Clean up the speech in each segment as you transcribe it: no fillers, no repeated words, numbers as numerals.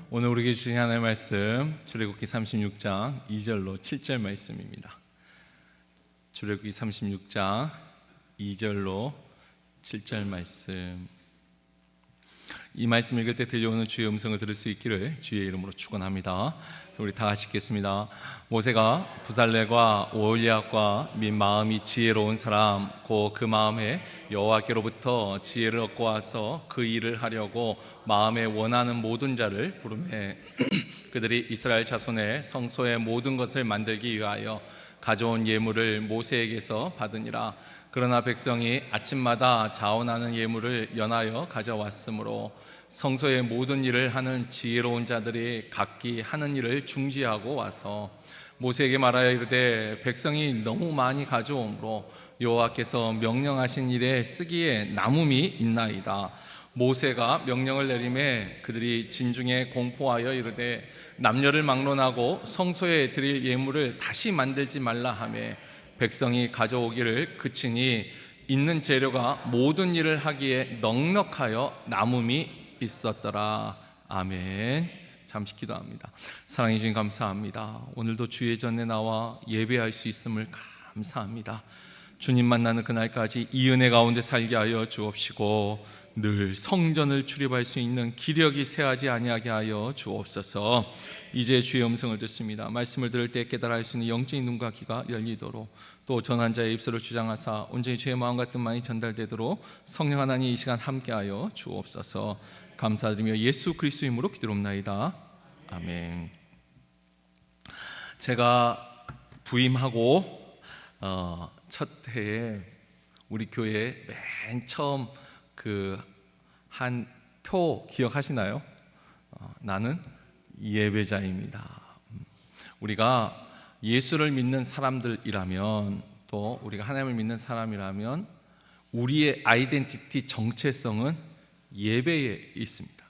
오늘 우리에게 주신 하나님의 말씀 출애굽기 36장 2절로 7절 말씀입니다. 출애굽기 36장 2절로 7절 말씀. 이 말씀 읽을 때 들려오는 주의 음성을 들을 수 있기를 주의 이름으로 축원합니다. 우리 다 같이 읽겠습니다. 모세가 부살렐과 오홀리압과 및 마음이 지혜로운 사람 곧 그 마음에 여호와께로부터 지혜를 얻고 와서 그 일을 하려고 마음에 원하는 모든 자를 부르매 그들이 이스라엘 자손의 성소의 모든 것을 만들기 위하여 가져온 예물을 모세에게서 받으니라. 그러나 백성이 아침마다 자원하는 예물을 연하여 가져왔으므로 성소의 모든 일을 하는 지혜로운 자들이 각기 하는 일을 중지하고 와서 모세에게 말하여 이르되 백성이 너무 많이 가져오므로 여호와께서 명령하신 일에 쓰기에 남음이 있나이다. 모세가 명령을 내리매 그들이 진중에 공포하여 이르되 남녀를 막론하고 성소에 드릴 예물을 다시 만들지 말라 하며 백성이 가져오기를 그치니 있는 재료가 모든 일을 하기에 넉넉하여 남음이 있었더라. 아멘. 잠시 기도합니다. 사랑해 주님 감사합니다. 오늘도 주의 전에 나와 예배할 수 있음을 감사합니다. 주님 만나는 그날까지 이 은혜 가운데 살게 하여 주옵시고 늘 성전을 출입할 수 있는 기력이 쇠하지 아니하게 하여 주옵소서. 이제 주의 음성을 듣습니다. 말씀을 들을 때 깨달아 할 수 있는 영적인 눈과 귀가 열리도록, 또 전한 자의 입술을 주장하사 온전히 주의 마음과 뜻만이 전달되도록 성령 하나님 이 시간 함께하여 주옵소서. 감사드리며 예수 그리스도의 이름으로 기도합나이다. 아멘. 제가 부임하고 첫 해에 우리 교회 맨 처음 그 한 표 기억하시나요? 나는 예배자입니다. 우리가 예수를 믿는 사람들이라면, 또 우리가 하나님을 믿는 사람이라면 우리의 아이덴티티 정체성은 예배에 있습니다.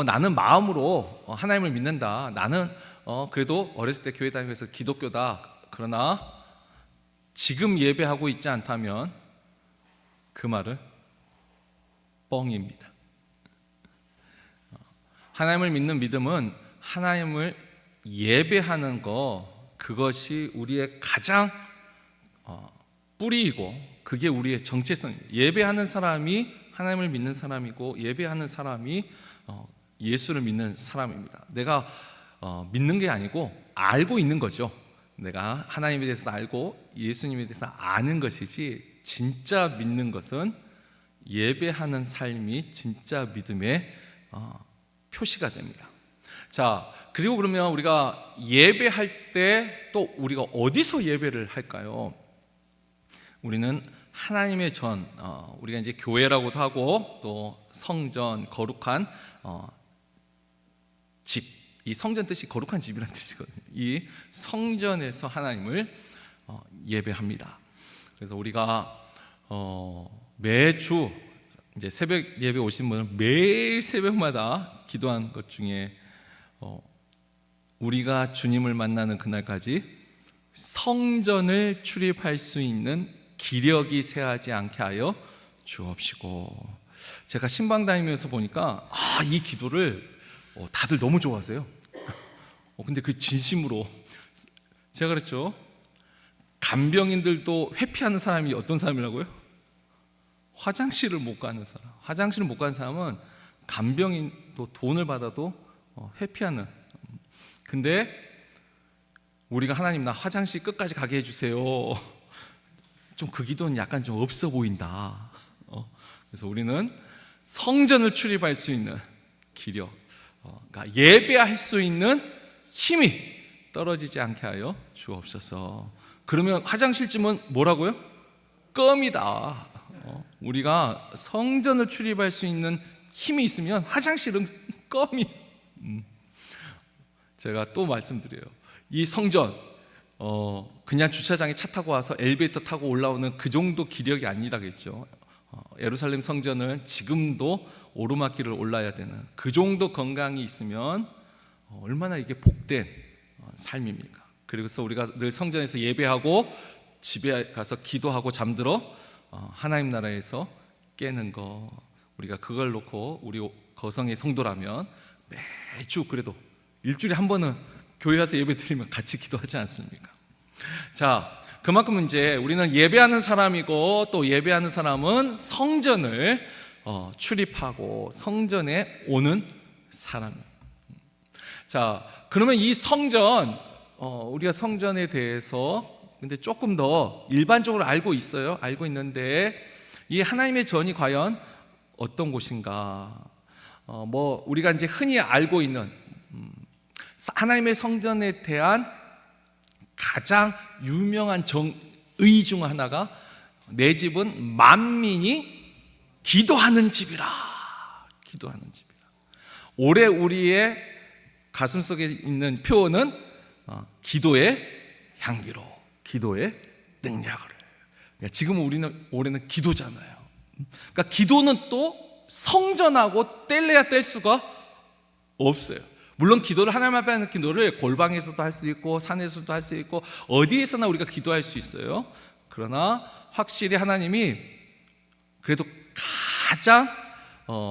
나는 마음으로 하나님을 믿는다, 나는 그래도 어렸을 때 교회 다니면서 기독교다, 그러나 지금 예배하고 있지 않다면 그 말은 뻥입니다. 하나님을 믿는 믿음은 하나님을 예배하는 것, 그것이 우리의 가장 뿌리이고 그게 우리의 정체성입니다. 예배하는 사람이 하나님을 믿는 사람이고 예배하는 사람이 예수를 믿는 사람입니다. 내가 믿는 게 아니고 알고 있는 거죠. 내가 하나님에 대해서 알고 예수님에 대해서 아는 것이지, 진짜 믿는 것은 예배하는 삶이 진짜 믿음의 표시가 됩니다. 자, 그리고 그러면 우리가 예배할 때 또 우리가 어디서 예배를 할까요? 우리는 하나님의 전, 우리가 이제 교회라고도 하고 또 성전, 거룩한 집, 이 성전 뜻이 거룩한 집이라는 뜻이거든요. 이 성전에서 하나님을 예배합니다. 그래서 우리가 매주 이제 새벽 예배 오신 분은 매일 새벽마다 기도한 것 중에 우리가 주님을 만나는 그날까지 성전을 출입할 수 있는 기력이 쇠하지 않게 하여 주옵시고. 제가 신방 다니면서 보니까 이 기도를 다들 너무 좋아하세요. 근데 그 진심으로, 제가 그랬죠. 간병인들도 회피하는 사람이 어떤 사람이라고요? 화장실을 못 가는 사람. 화장실을 못 가는 사람은 간병인도 돈을 받아도 회피하는. 근데 우리가 하나님 나 화장실 끝까지 가게 해주세요, 좀 그 기도는 약간 좀 없어 보인다. 그래서 우리는 성전을 출입할 수 있는 기력, 그러니까 예배할 수 있는 힘이 떨어지지 않게 하여 주옵소서. 그러면 화장실쯤은 뭐라고요? 껌이다. 우리가 성전을 출입할 수 있는 힘이 있으면 화장실은 껌이. 제가 또 말씀드려요. 이 성전, 그냥 주차장에 차 타고 와서 엘리베이터 타고 올라오는 그 정도 기력이 아니라겠죠. 예루살렘 성전은 지금도 오르막길을 올라야 되는 그 정도 건강이 있으면 얼마나 이게 복된 삶입니까? 그래서 우리가 늘 성전에서 예배하고 집에 가서 기도하고 잠들어 하나님 나라에서 깨는 거, 우리가 그걸 놓고 우리 거성의 성도라면 매주 그래도 일주일에 한 번은 교회 와서 예배 드리면 같이 기도하지 않습니까? 자, 그만큼 이제 우리는 예배하는 사람이고 또 예배하는 사람은 성전을 출입하고 성전에 오는 사람이에요. 자, 그러면 이 성전, 우리가 성전에 대해서 근데 조금 더 일반적으로 알고 있어요. 알고 있는데 이 하나님의 전이 과연 어떤 곳인가? 우리가 이제 흔히 알고 있는 하나님의 성전에 대한 가장 유명한 정의 중 하나가 내 집은 만민이 기도하는 집이라. 기도하는 집이라. 올해 우리의 가슴속에 있는 표현은 기도의 향기로, 기도의 능력으로. 그러니까 지금 우리는 올해는 기도잖아요. 그러니까 기도는 또 성전하고 뗄래야 뗄 수가 없어요. 물론 기도를 하나님 앞에 하는 기도를 골방에서도 할 수 있고 산에서도 할 수 있고 어디에서나 우리가 기도할 수 있어요. 그러나 확실히 하나님이 그래도 가장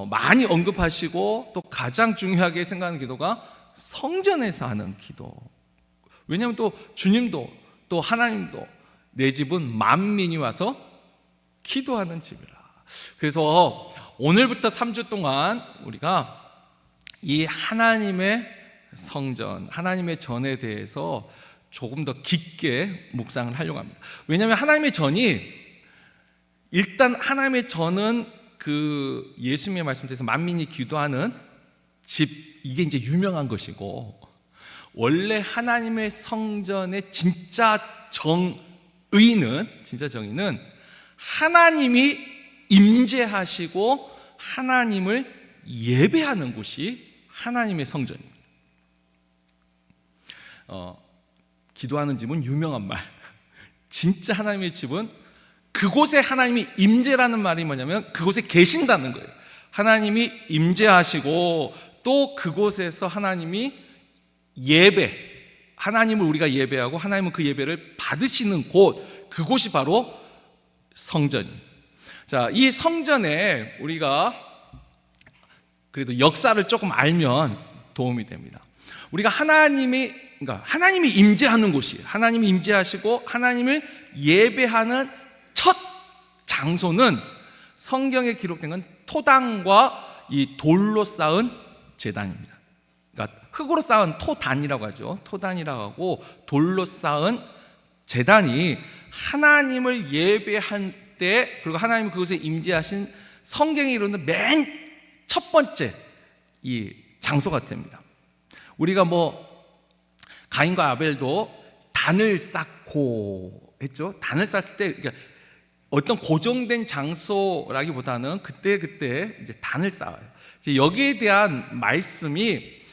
많이 언급하시고 또 가장 중요하게 생각하는 기도가 성전에서 하는 기도. 왜냐하면 또 주님도 또 하나님도 내 집은 만민이 와서 기도하는 집이라. 그래서 오늘부터 3주 동안 우리가 이 하나님의 성전, 하나님의 전에 대해서 조금 더 깊게 묵상을 하려고 합니다. 왜냐하면 하나님의 전이 일단 하나님의 전은 그 예수님의 말씀대로 만민이 기도하는 집, 이게 이제 유명한 것이고, 원래 하나님의 성전의 진짜 정의는 하나님이 임재하시고 하나님을 예배하는 곳이 하나님의 성전입니다. 기도하는 집은 유명한 말. 진짜 하나님의 집은 그곳에 하나님이 임재라는 말이 뭐냐면 그곳에 계신다는 거예요. 하나님이 임재하시고 또 그곳에서 하나님이 하나님을 우리가 예배하고 하나님은 그 예배를 받으시는 곳, 그곳이 바로 성전입니다. 자, 이 성전에 우리가 그래도 역사를 조금 알면 도움이 됩니다. 우리가 하나님이 임재하는 곳이, 하나님이 임재하시고 하나님을 예배하는 첫 장소는 성경에 기록된 건 토단과 이 돌로 쌓은 제단입니다. 그러니까 흙으로 쌓은 토단이라고 하죠. 토단이라고 하고 돌로 쌓은 제단이 하나님을 예배할 때, 그리고 하나님 그곳에 임재하신 성경에 이르는 맨 첫 번째 이 장소가 됩니다. 우리가 가인과 아벨도 단을 쌓고 했죠. 단을 쌓을 때 그러니까 어떤 고정된 장소라기보다는 그때 이제 단을 쌓아요. 여기에 대한 말씀이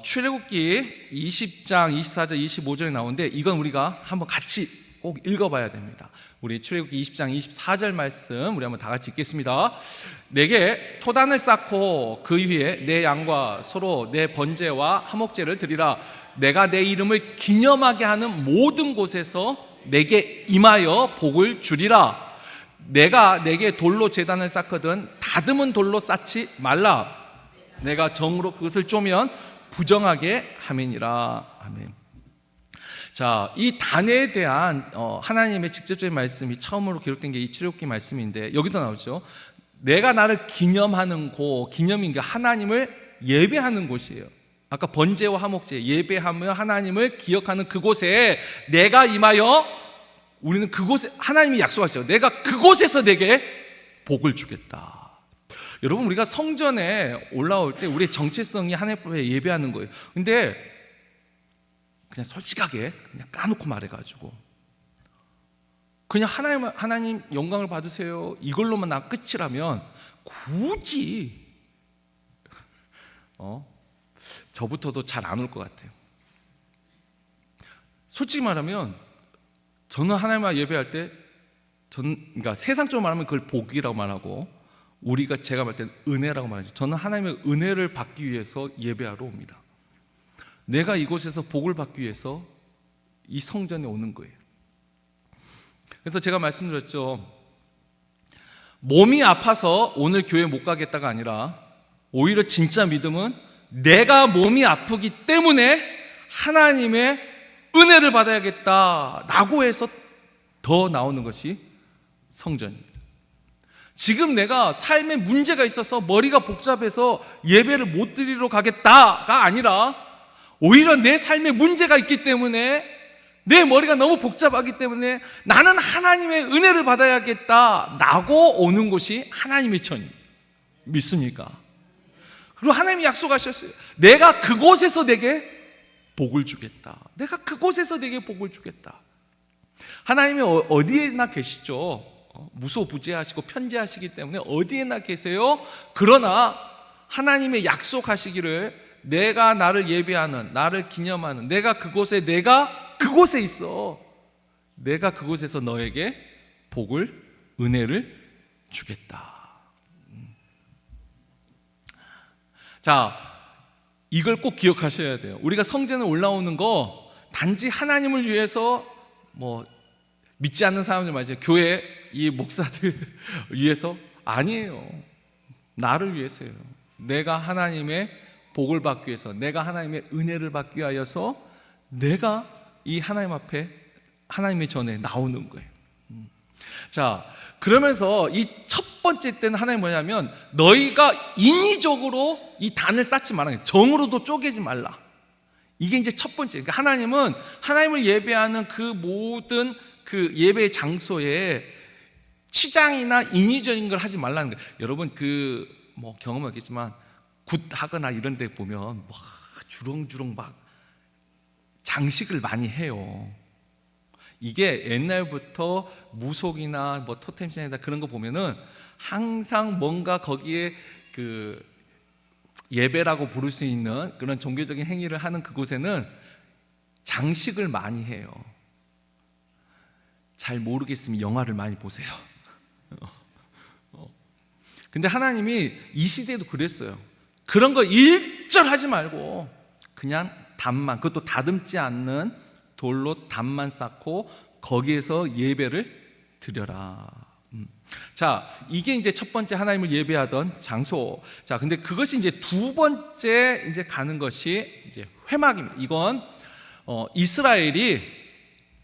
출애굽기 20장, 24절, 25절에 나오는데 이건 우리가 한번 같이 꼭 읽어봐야 됩니다. 우리 출애굽기 20장 24절 말씀 우리 한번 다 같이 읽겠습니다. 내게 토단을 쌓고 그 위에 내 양과 소로 내 번제와 화목제를 드리라. 내가 내 이름을 기념하게 하는 모든 곳에서 내게 임하여 복을 주리라. 내가 내게 돌로 제단을 쌓거든 다듬은 돌로 쌓지 말라. 내가 정으로 그것을 쪼면 부정하게 함이니라. 아멘. 자, 이 단에 대한 하나님의 직접적인 말씀이 처음으로 기록된 게 이 출애굽기 말씀인데 여기도 나오죠. 내가 나를 기념하는 곳, 기념인 게 하나님을 예배하는 곳이에요. 아까 번제와 화목제, 예배하며 하나님을 기억하는 그곳에 내가 임하여, 우리는 그곳에 하나님이 약속하시죠. 내가 그곳에서 내게 복을 주겠다. 여러분, 우리가 성전에 올라올 때 우리의 정체성이 하나님 앞에 예배하는 거예요. 근데 그냥 솔직하게 그냥 까놓고 말해가지고 그냥 하나님 영광을 받으세요 이걸로만 나 끝이라면 굳이 저부터도 잘 안 올 것 같아요. 솔직히 말하면 저는 하나님과 예배할 때 그러니까 세상적으로 말하면 그걸 복이라고 말하고 제가 말할 때는 은혜라고 말하죠. 저는 하나님의 은혜를 받기 위해서 예배하러 옵니다. 내가 이곳에서 복을 받기 위해서 이 성전에 오는 거예요. 그래서 제가 말씀드렸죠. 몸이 아파서 오늘 교회 못 가겠다가 아니라 오히려 진짜 믿음은 내가 몸이 아프기 때문에 하나님의 은혜를 받아야겠다라고 해서 더 나오는 것이 성전입니다. 지금 내가 삶에 문제가 있어서 머리가 복잡해서 예배를 못 드리러 가겠다가 아니라 오히려 내 삶에 문제가 있기 때문에 내 머리가 너무 복잡하기 때문에 나는 하나님의 은혜를 받아야겠다라고 오는 곳이 하나님의 전입니다. 믿습니까? 그리고 하나님이 약속하셨어요. 내가 그곳에서 내게 복을 주겠다. 내가 그곳에서 내게 복을 주겠다. 하나님이 어디에나 계시죠. 무소부재하시고 편재하시기 때문에 어디에나 계세요. 그러나 하나님의 약속하시기를 내가 나를 예배하는, 나를 기념하는, 내가 그곳에 있어. 내가 그곳에서 너에게 복을, 은혜를 주겠다. 자, 이걸 꼭 기억하셔야 돼요. 우리가 성전에 올라오는 거 단지 하나님을 위해서 믿지 않는 사람들 말이죠. 교회 이 목사들 위해서 아니에요. 나를 위해서요. 내가 하나님의 복을 받기 위해서, 내가 하나님의 은혜를 받기 위하여서 내가 이 하나님 앞에, 하나님의 전에 나오는 거예요. 자, 그러면서 이 첫 번째 때는 하나님 뭐냐면 너희가 인위적으로 이 단을 쌓지 말라. 정으로도 쪼개지 말라. 이게 이제 첫 번째. 그러니까 하나님은 하나님을 예배하는 그 모든 그 예배의 장소에 치장이나 인위적인 걸 하지 말라는 거예요. 여러분 경험은 없겠지만 굿하거나 이런 데 보면 주렁주렁 막 장식을 많이 해요. 이게 옛날부터 무속이나 토템신이나 그런 거 보면은 항상 뭔가 거기에 그 예배라고 부를 수 있는 그런 종교적인 행위를 하는 그곳에는 장식을 많이 해요. 잘 모르겠으면 영화를 많이 보세요. 근데 하나님이 이 시대에도 그랬어요. 그런 거 일절하지 말고 그냥 단만, 그것도 다듬지 않는 돌로 단만 쌓고 거기에서 예배를 드려라. 자, 이게 이제 첫 번째 하나님을 예배하던 장소. 자, 근데 그것이 이제 두 번째 이제 가는 것이 이제 회막입니다. 이건 이스라엘이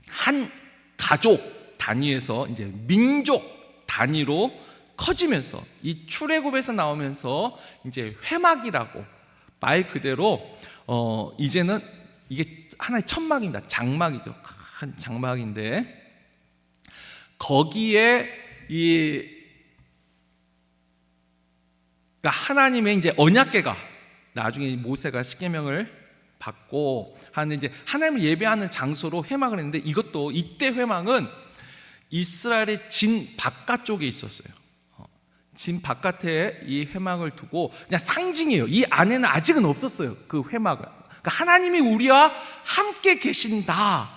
한 가족 단위에서 이제 민족 단위로 커지면서 이 출애굽에서 나오면서 이제 회막이라고 말 그대로 이제는 이게 하나의 천막입니다. 장막이죠. 큰 장막인데 거기에 그러니까 하나님의 이제 언약궤가 나중에 모세가 십계명을 받고 하는 이제 하나님을 예배하는 장소로 회막을 했는데 이것도 이때 회막은 이스라엘의 진 바깥쪽에 있었어요. 진 바깥에 이 회막을 두고 그냥 상징이에요. 이 안에는 아직은 없었어요. 그 회막은. 그러니까 하나님이 우리와 함께 계신다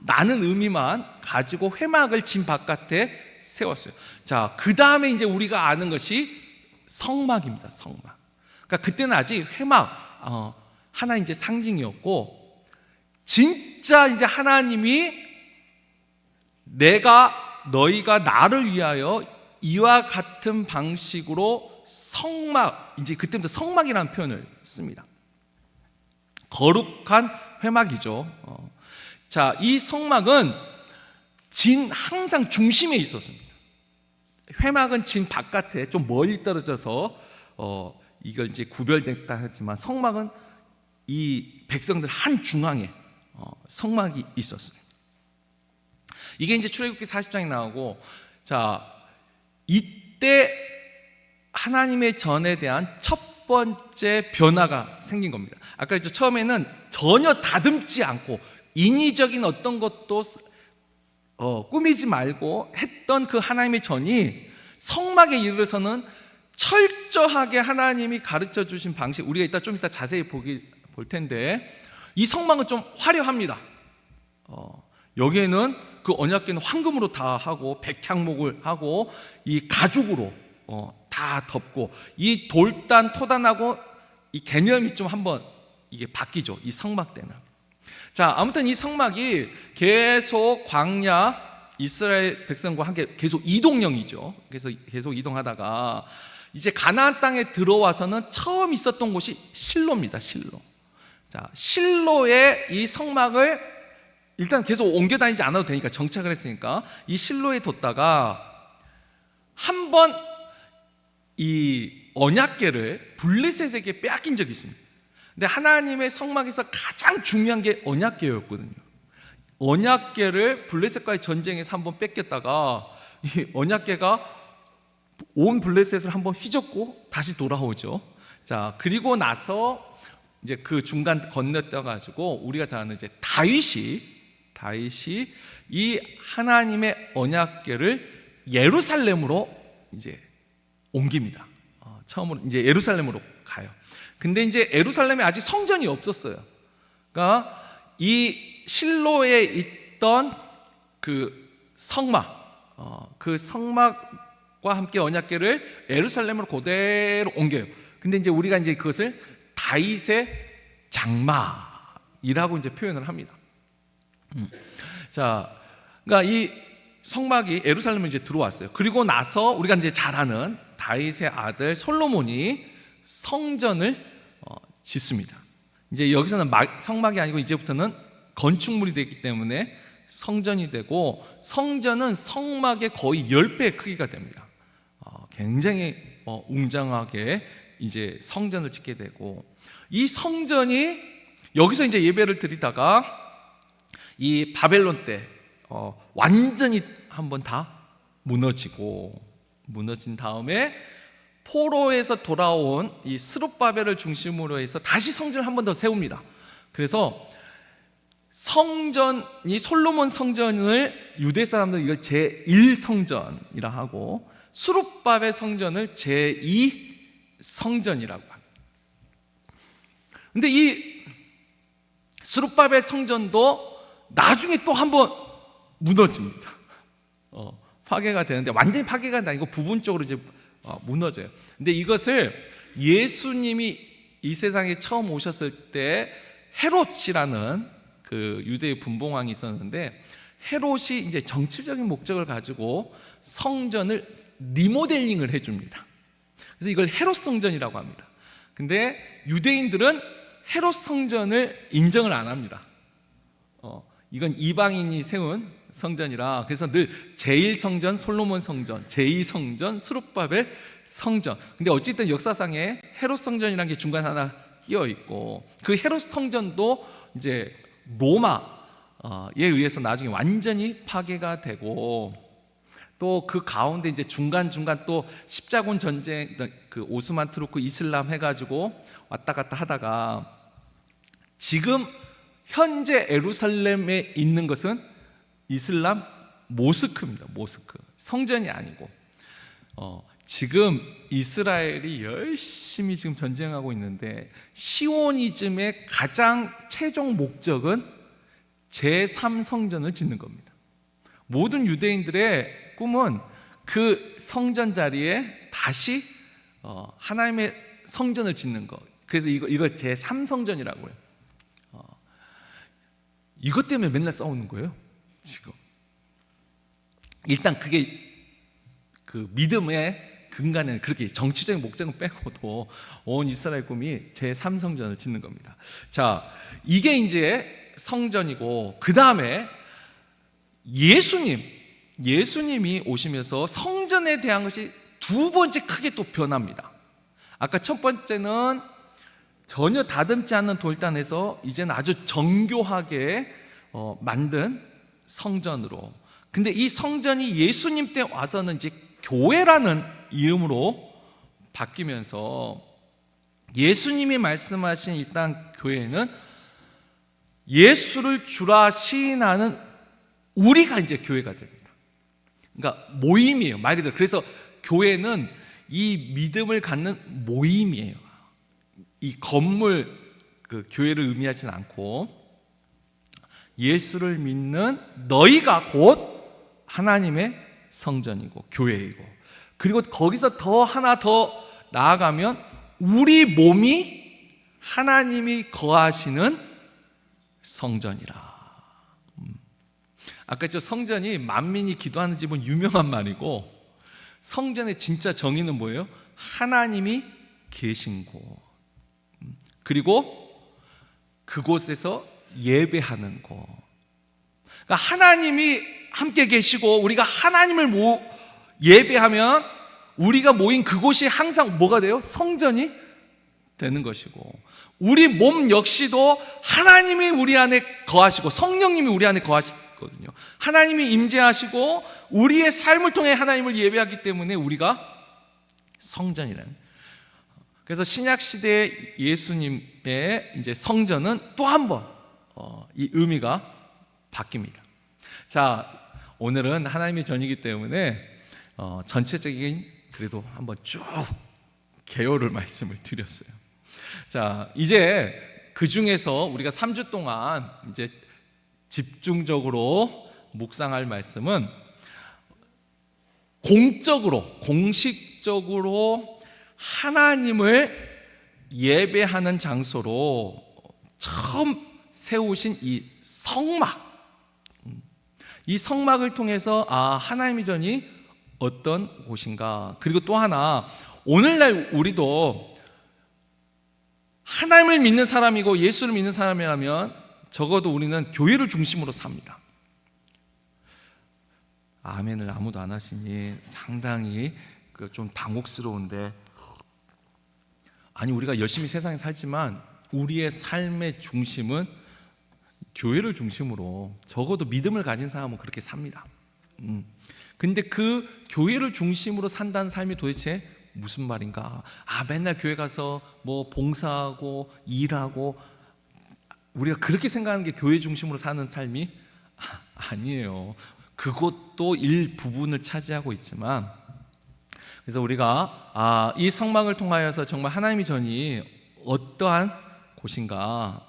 라는 의미만 가지고 회막을 진 바깥에 세웠어요. 자, 그 다음에 이제 우리가 아는 것이 성막입니다. 성막. 그러니까 그때는 아직 회막 하나 이제 상징이었고 진짜 이제 하나님이 너희가 나를 위하여 이와 같은 방식으로 성막, 이제 그때부터 성막이라는 표현을 씁니다. 거룩한 회막이죠. 자, 이 성막은 항상 중심에 있었습니다. 회막은 진 바깥에 좀 멀리 떨어져서 이걸 이제 구별됐다 하지만 성막은 이 백성들 한 중앙에 성막이 있었어요. 이게 이제 출애굽기 40장에 나오고, 자, 이때 하나님의 전에 대한 첫 번째 변화가 생긴 겁니다. 아까 했죠. 처음에는 전혀 다듬지 않고 인위적인 어떤 것도 꾸미지 말고 했던 그 하나님의 전이 성막에 이르러서는 철저하게 하나님이 가르쳐 주신 방식, 우리가 좀 이따 자세히 볼 텐데 이 성막은 좀 화려합니다. 여기에는 그 언약궤는 황금으로 다 하고 백향목을 하고 이 가죽으로 다 덮고 이 돌단 토단하고 이 개념이 좀 한번 이게 바뀌죠. 이 성막 때는. 자, 아무튼 이 성막이 계속 광야 이스라엘 백성과 함께 계속 이동형이죠. 그래서 계속 이동하다가 이제 가나안 땅에 들어와서는 처음 있었던 곳이 실로입니다. 실로. 자, 실로의 이 성막을 일단 계속 옮겨 다니지 않아도 되니까 정착을 했으니까 이 실로에 뒀다가 한 번 이 언약궤를 블레셋에게 빼앗긴 적이 있습니다. 근데 하나님의 성막에서 가장 중요한 게 언약궤였거든요. 언약궤를 블레셋과의 전쟁에서 한번 뺏겼다가 이 언약궤가 온 블레셋을 한번 휘젓고 다시 돌아오죠. 자, 그리고 나서 이제 그 중간 건너뛰어 가지고 우리가 잘 아는 이제 다윗이 이 하나님의 언약궤를 예루살렘으로 이제 옮깁니다. 처음으로 이제 예루살렘으로 가요. 근데 이제 예루살렘에 아직 성전이 없었어요. 그러니까 이 실로에 있던 그 성막, 그 성막과 함께 언약궤를 예루살렘으로 그대로 옮겨요. 근데 이제 우리가 이제 그것을 다윗의 장막이라고 이제 표현을 합니다. 자, 그러니까 이 성막이 예루살렘에 이제 들어왔어요. 그리고 나서 우리가 이제 잘 아는 다윗의 아들 솔로몬이 성전을 짓습니다. 이제 여기서는 성막이 아니고 이제부터는 건축물이 되기 때문에 성전이 되고, 성전은 성막의 거의 10배의 크기가 됩니다. 굉장히 웅장하게 이제 성전을 짓게 되고, 이 성전이 여기서 이제 예배를 드리다가 이 바벨론 때 완전히 한번 다 무너진 다음에 포로에서 돌아온 이 스룹바벨을 중심으로 해서 다시 성전을 한 번 더 세웁니다. 그래서 성전이 솔로몬 성전을 유대 사람들은 이걸 제1성전이라 하고, 스룹바벨 성전을 제2성전이라고 합니다. 근데 이 스룹바벨 성전도 나중에 또 한 번 무너집니다. 파괴가 되는데, 완전히 파괴가 아니고 부분적으로 이제 무너져요. 근데 이것을 예수님이 이 세상에 처음 오셨을 때 헤롯이라는 그 유대의 분봉왕이 있었는데, 헤롯이 이제 정치적인 목적을 가지고 성전을 리모델링을 해줍니다. 그래서 이걸 헤롯 성전이라고 합니다. 근데 유대인들은 헤롯 성전을 인정을 안 합니다. 이건 이방인이 세운 성전이라, 그래서 늘 제1성전 솔로몬 성전, 제2성전 스룹바벨 성전. 근데 어쨌든 역사상에 헤롯 성전이라는 게 중간 하나 끼어 있고, 그 헤롯 성전도 이제 로마에 의해서 나중에 완전히 파괴가 되고, 또 그 가운데 이제 중간 또 십자군 전쟁, 그 오스만 투르크 이슬람 해가지고 왔다 갔다 하다가 지금 현재 예루살렘에 있는 것은 이슬람 모스크입니다. 모스크. 성전이 아니고, 지금 이스라엘이 열심히 지금 전쟁하고 있는데, 시오니즘의 가장 최종 목적은 제3성전을 짓는 겁니다. 모든 유대인들의 꿈은 그 성전 자리에 다시 하나님의 성전을 짓는 것. 그래서 이걸 제3성전이라고 해요. 이것 때문에 맨날 싸우는 거예요, 지금. 일단 그게 그 믿음의 근간에는 그렇게 정치적인 목적은 빼고도 온 이스라엘 꿈이 제3성전을 짓는 겁니다. 자, 이게 이제 성전이고, 그 다음에 예수님이 오시면서 성전에 대한 것이 두 번째 크게 또 변합니다. 아까 첫 번째는 전혀 다듬지 않는 돌단에서 이제는 아주 정교하게 만든 성전으로. 근데 이 성전이 예수님 때 와서는 이제 교회라는 이름으로 바뀌면서, 예수님이 말씀하신 일단 교회는 예수를 주라 시인하는 우리가 이제 교회가 됩니다. 그러니까 모임이에요, 말 그대로. 그래서 교회는 이 믿음을 갖는 모임이에요. 이 건물, 그 교회를 의미하지는 않고, 예수를 믿는 너희가 곧 하나님의 성전이고 교회이고, 그리고 거기서 더 하나 더 나아가면 우리 몸이 하나님이 거하시는 성전이라. 아까 저 성전이 만민이 기도하는 집은 유명한 말이고, 성전의 진짜 정의는 뭐예요? 하나님이 계신 곳, 그리고 그곳에서 예배하는 곳. 그러니까 하나님이 함께 계시고 우리가 하나님을 예배하면 우리가 모인 그곳이 항상 뭐가 돼요? 성전이 되는 것이고, 우리 몸 역시도 하나님이 우리 안에 거하시고 성령님이 우리 안에 거하시거든요. 하나님이 임재하시고 우리의 삶을 통해 하나님을 예배하기 때문에 우리가 성전이라는. 그래서 신약 시대의 예수님의 이제 성전은 또 한 번 이 의미가 바뀝니다. 자, 오늘은 하나님의 전이기 때문에 전체적인 그래도 한번 쭉 개요를 말씀을 드렸어요. 자, 이제 그 중에서 우리가 3주 동안 이제 집중적으로 묵상할 말씀은 공식적으로 하나님을 예배하는 장소로 처음 세우신 이 성막, 이 성막을 통해서 하나님의 전이 어떤 곳인가. 그리고 또 하나, 오늘날 우리도 하나님을 믿는 사람이고 예수를 믿는 사람이라면 적어도 우리는 교회를 중심으로 삽니다. 아멘을 아무도 안 하시니 상당히 좀 당혹스러운데, 아니 우리가 열심히 세상에 살지만 우리의 삶의 중심은 교회를 중심으로, 적어도 믿음을 가진 사람은 그렇게 삽니다. 근데 그 교회를 중심으로 산다는 삶이 도대체 무슨 말인가? 맨날 교회 가서 뭐 봉사하고 일하고, 우리가 그렇게 생각하는 게 교회 중심으로 사는 삶이 아니에요. 그것도 일부분을 차지하고 있지만, 그래서 우리가 이 성막을 통하여서 정말 하나님의 전이 어떠한 곳인가,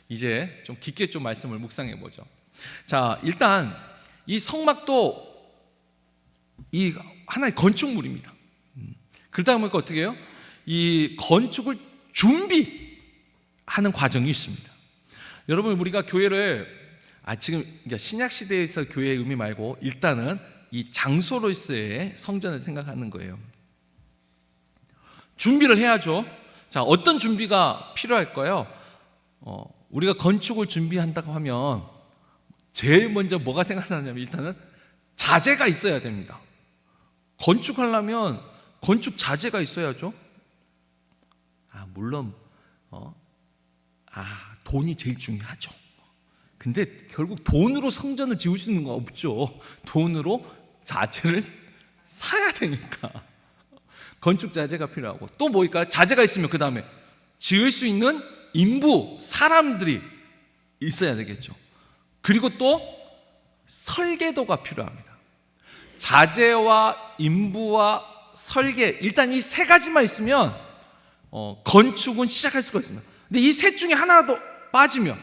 이제 좀 깊게 좀 말씀을 묵상해 보죠. 자, 일단 이 성막도 이 하나의 건축물입니다. 그러다 보니까 어떻게 해요? 이 건축을 준비하는 과정이 있습니다. 여러분, 우리가 교회를 지금 신약 시대에서 교회의 의미 말고 일단은 이 장소로서의 성전을 생각하는 거예요. 준비를 해야죠. 자, 어떤 준비가 필요할까요? 우리가 건축을 준비한다고 하면 제일 먼저 뭐가 생각나냐면 일단은 자재가 있어야 됩니다. 건축하려면 건축 자재가 있어야죠. 물론 돈이 제일 중요하죠. 근데 결국 돈으로 성전을 지을 수 있는 거 없죠. 돈으로 자재를 사야 되니까 건축 자재가 필요하고, 또 뭐일까요? 자재가 있으면 그 다음에 지을 수 있는 인부, 사람들이 있어야 되겠죠. 그리고 또 설계도가 필요합니다. 자재와 인부와 설계, 일단 이 세 가지만 있으면 건축은 시작할 수가 있습니다. 근데 이 셋 중에 하나라도 빠지면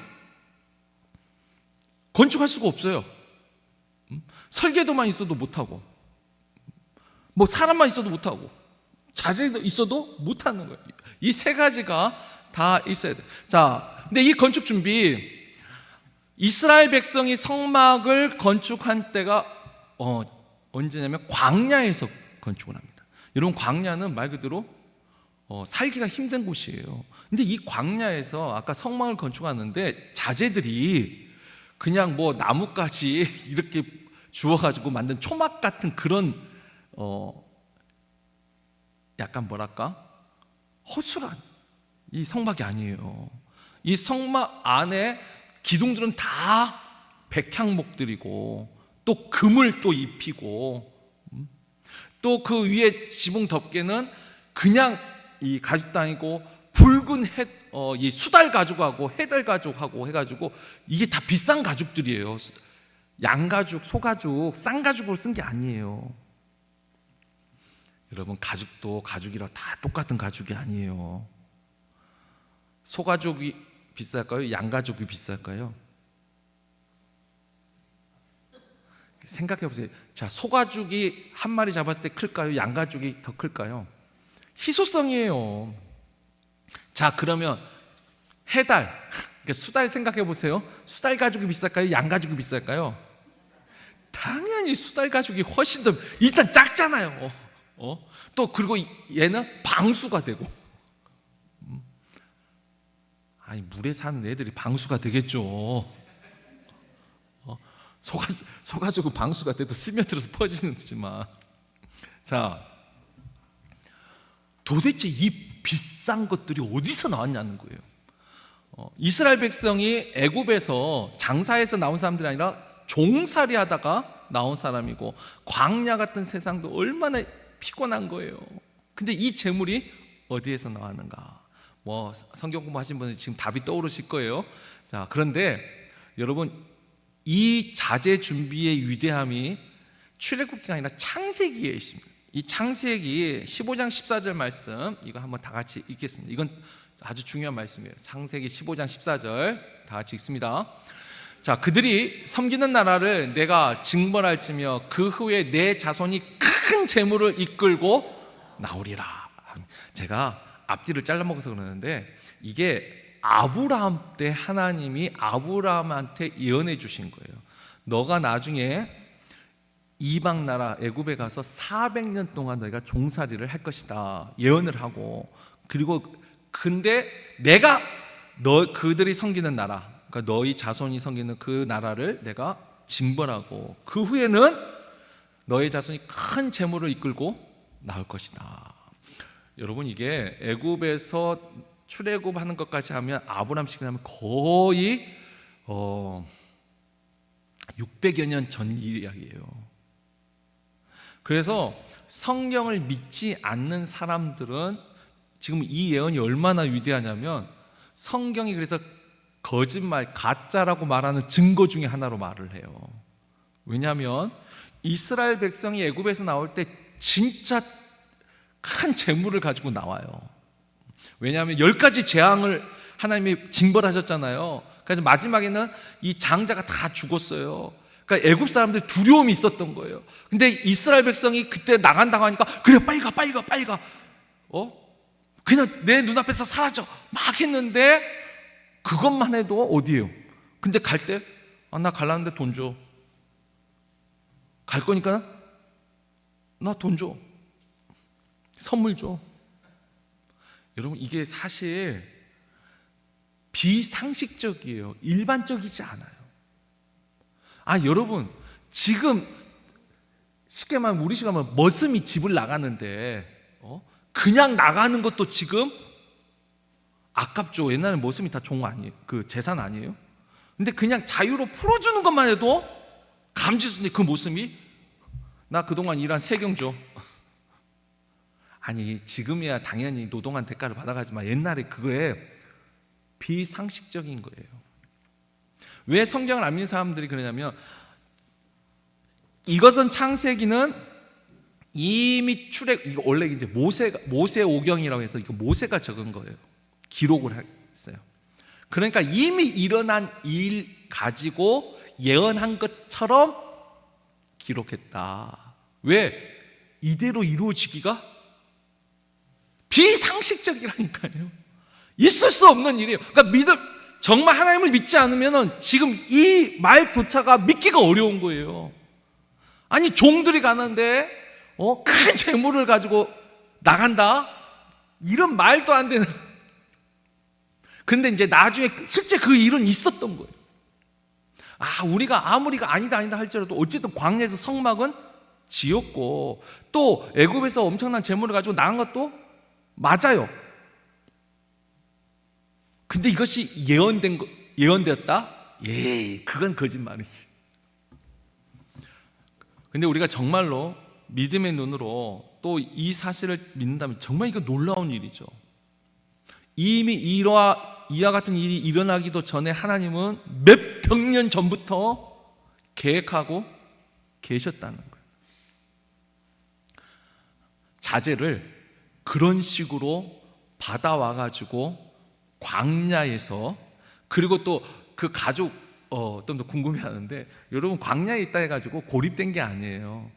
건축할 수가 없어요. 설계도만 있어도 못하고, 뭐 사람만 있어도 못하고, 자재도 있어도 못하는 거예요. 이 세 가지가 다 있어야 돼요. 자, 근데 이 건축 준비, 이스라엘 백성이 성막을 건축한 때가 언제냐면 광야에서 건축을 합니다. 여러분, 광야는 말 그대로 살기가 힘든 곳이에요. 근데 이 광야에서 아까 성막을 건축하는데 자재들이 그냥 뭐 나뭇가지 이렇게 주워가지고 만든 초막 같은 그런 약간 뭐랄까 허술한 이 성막이 아니에요. 이 성막 안에 기둥들은 다 백향목들이고, 또 금을 또 입히고, 또 그 위에 지붕 덮개는 그냥 이 가죽도 아니고 붉은 이 수달 가죽하고 해달 가죽하고 해가지고 이게 다 비싼 가죽들이에요. 양가죽, 소가죽, 쌍가죽으로 쓴 게 아니에요. 여러분, 가죽도 가죽이라 다 똑같은 가죽이 아니에요. 소가죽이 비쌀까요? 양가죽이 비쌀까요? 생각해 보세요. 자, 소가죽이 한 마리 잡았을 때 클까요? 양가죽이 더 클까요? 희소성이에요. 자, 그러면 해달, 그러니까 수달 생각해 보세요. 수달 가죽이 비쌀까요? 양가죽이 비쌀까요? 당연히 수달 가죽이 훨씬 더 일단 작잖아요. 또 또 그리고 얘는 방수가 되고. 아니 물에 사는 애들이 방수가 되겠죠. 속아주고 방수가 돼도 스며들어서 퍼지는지만. 자, 도대체 이 비싼 것들이 어디서 나왔냐는 거예요. 이스라엘 백성이 애굽에서 장사해서 나온 사람들이 아니라 종살이 하다가 나온 사람이고, 광야 같은 세상도 얼마나 피곤한 거예요. 근데 이 재물이 어디에서 나왔는가? 뭐 성경 공부하신 분은 지금 답이 떠오르실 거예요. 자, 그런데 여러분, 이 자재 준비의 위대함이 출애굽기가 아니라 창세기에 있습니다. 이 창세기 15장 14절 말씀, 이거 한번 다 같이 읽겠습니다. 이건 아주 중요한 말씀이에요. 창세기 15장 14절 다 같이 읽습니다. 자, 그들이 섬기는 나라를 내가 징벌할지며 그 후에 내 자손이 큰 재물을 이끌고 나오리라. 제가 앞뒤를 잘라먹어서 그러는데, 이게 아브라함 때 하나님이 아브라함한테 예언해 주신 거예요. 너가 나중에 이방 나라 애굽에 가서 400년 동안 너희가 종살이를 할 것이다 예언을 하고, 그리고 근데 내가 그들이 섬기는 나라, 그러니까 너희 자손이 섬기는 그 나라를 내가 징벌하고 그 후에는 너희 자손이 큰 재물을 이끌고 나올 것이다. 여러분, 이게 애굽에서 출애굽하는 것까지 하면 아브라함 시기에 하면 거의 600여 년 전 이야기예요. 그래서 성경을 믿지 않는 사람들은 지금 이 예언이 얼마나 위대하냐면, 성경이 그래서 거짓말, 가짜라고 말하는 증거 중에 하나로 말을 해요. 왜냐하면 이스라엘 백성이 애굽에서 나올 때 진짜 큰 재물을 가지고 나와요. 왜냐하면 10가지 재앙을 하나님이 징벌하셨잖아요. 그래서 마지막에는 이 장자가 다 죽었어요. 그러니까 애굽 사람들이 두려움이 있었던 거예요. 근데 이스라엘 백성이 그때 나간다고 하니까 그래 빨리 가 그냥 내 눈앞에서 사라져 막 했는데, 그것만 해도 어디예요? 근데 갈 때 나 갈라는데 돈 줘. 갈 거니까 나 돈 줘. 선물 줘. 여러분, 이게 사실 비상식적이에요. 일반적이지 않아요. 여러분, 지금 쉽게 말하면 우리 시간 하면 머슴이 집을 나가는데 그냥 나가는 것도 지금 아깝죠. 옛날에 머슴이 다 종 아니에요? 그 재산 아니에요? 근데 그냥 자유로 풀어주는 것만 해도 감지수인데, 그 머슴이 나 그동안 일한 세경 줘. 아니, 지금이야 당연히 노동한 대가를 받아가지만 옛날에 그거에 비상식적인 거예요. 왜 성경을 안 믿는 사람들이 그러냐면, 이것은 창세기는 이미 이거 원래 이제 모세 오경이라고 해서 이거 모세가 적은 거예요. 기록을 했어요. 그러니까 이미 일어난 일 가지고 예언한 것처럼 기록했다. 왜? 이대로 이루어지기가 비상식적이라니까요. 있을 수 없는 일이에요. 그러니까 정말 하나님을 믿지 않으면 지금 이 말조차가 믿기가 어려운 거예요. 아니, 종들이 가는데 큰 재물을 가지고 나간다? 이런 말도 안 되는. 근데 이제 나중에 실제 그 일은 있었던 거예요. 우리가 아무리가 아니다 할지라도 어쨌든 광야에서 성막은 지었고, 또 애굽에서 엄청난 재물을 가지고 나간 것도 맞아요. 근데 이것이 예언되었다? 그건 거짓말이지. 근데 우리가 정말로 믿음의 눈으로 또 이 사실을 믿는다면 정말 이거 놀라운 일이죠. 이미 이와 같은 일이 일어나기도 전에 하나님은 몇백 년 전부터 계획하고 계셨다는 거예요. 자재를 그런 식으로 받아와 가지고 광야에서, 그리고 또 그 가족 좀 더 궁금해하는데, 여러분 광야에 있다 해가지고 고립된 게 아니에요.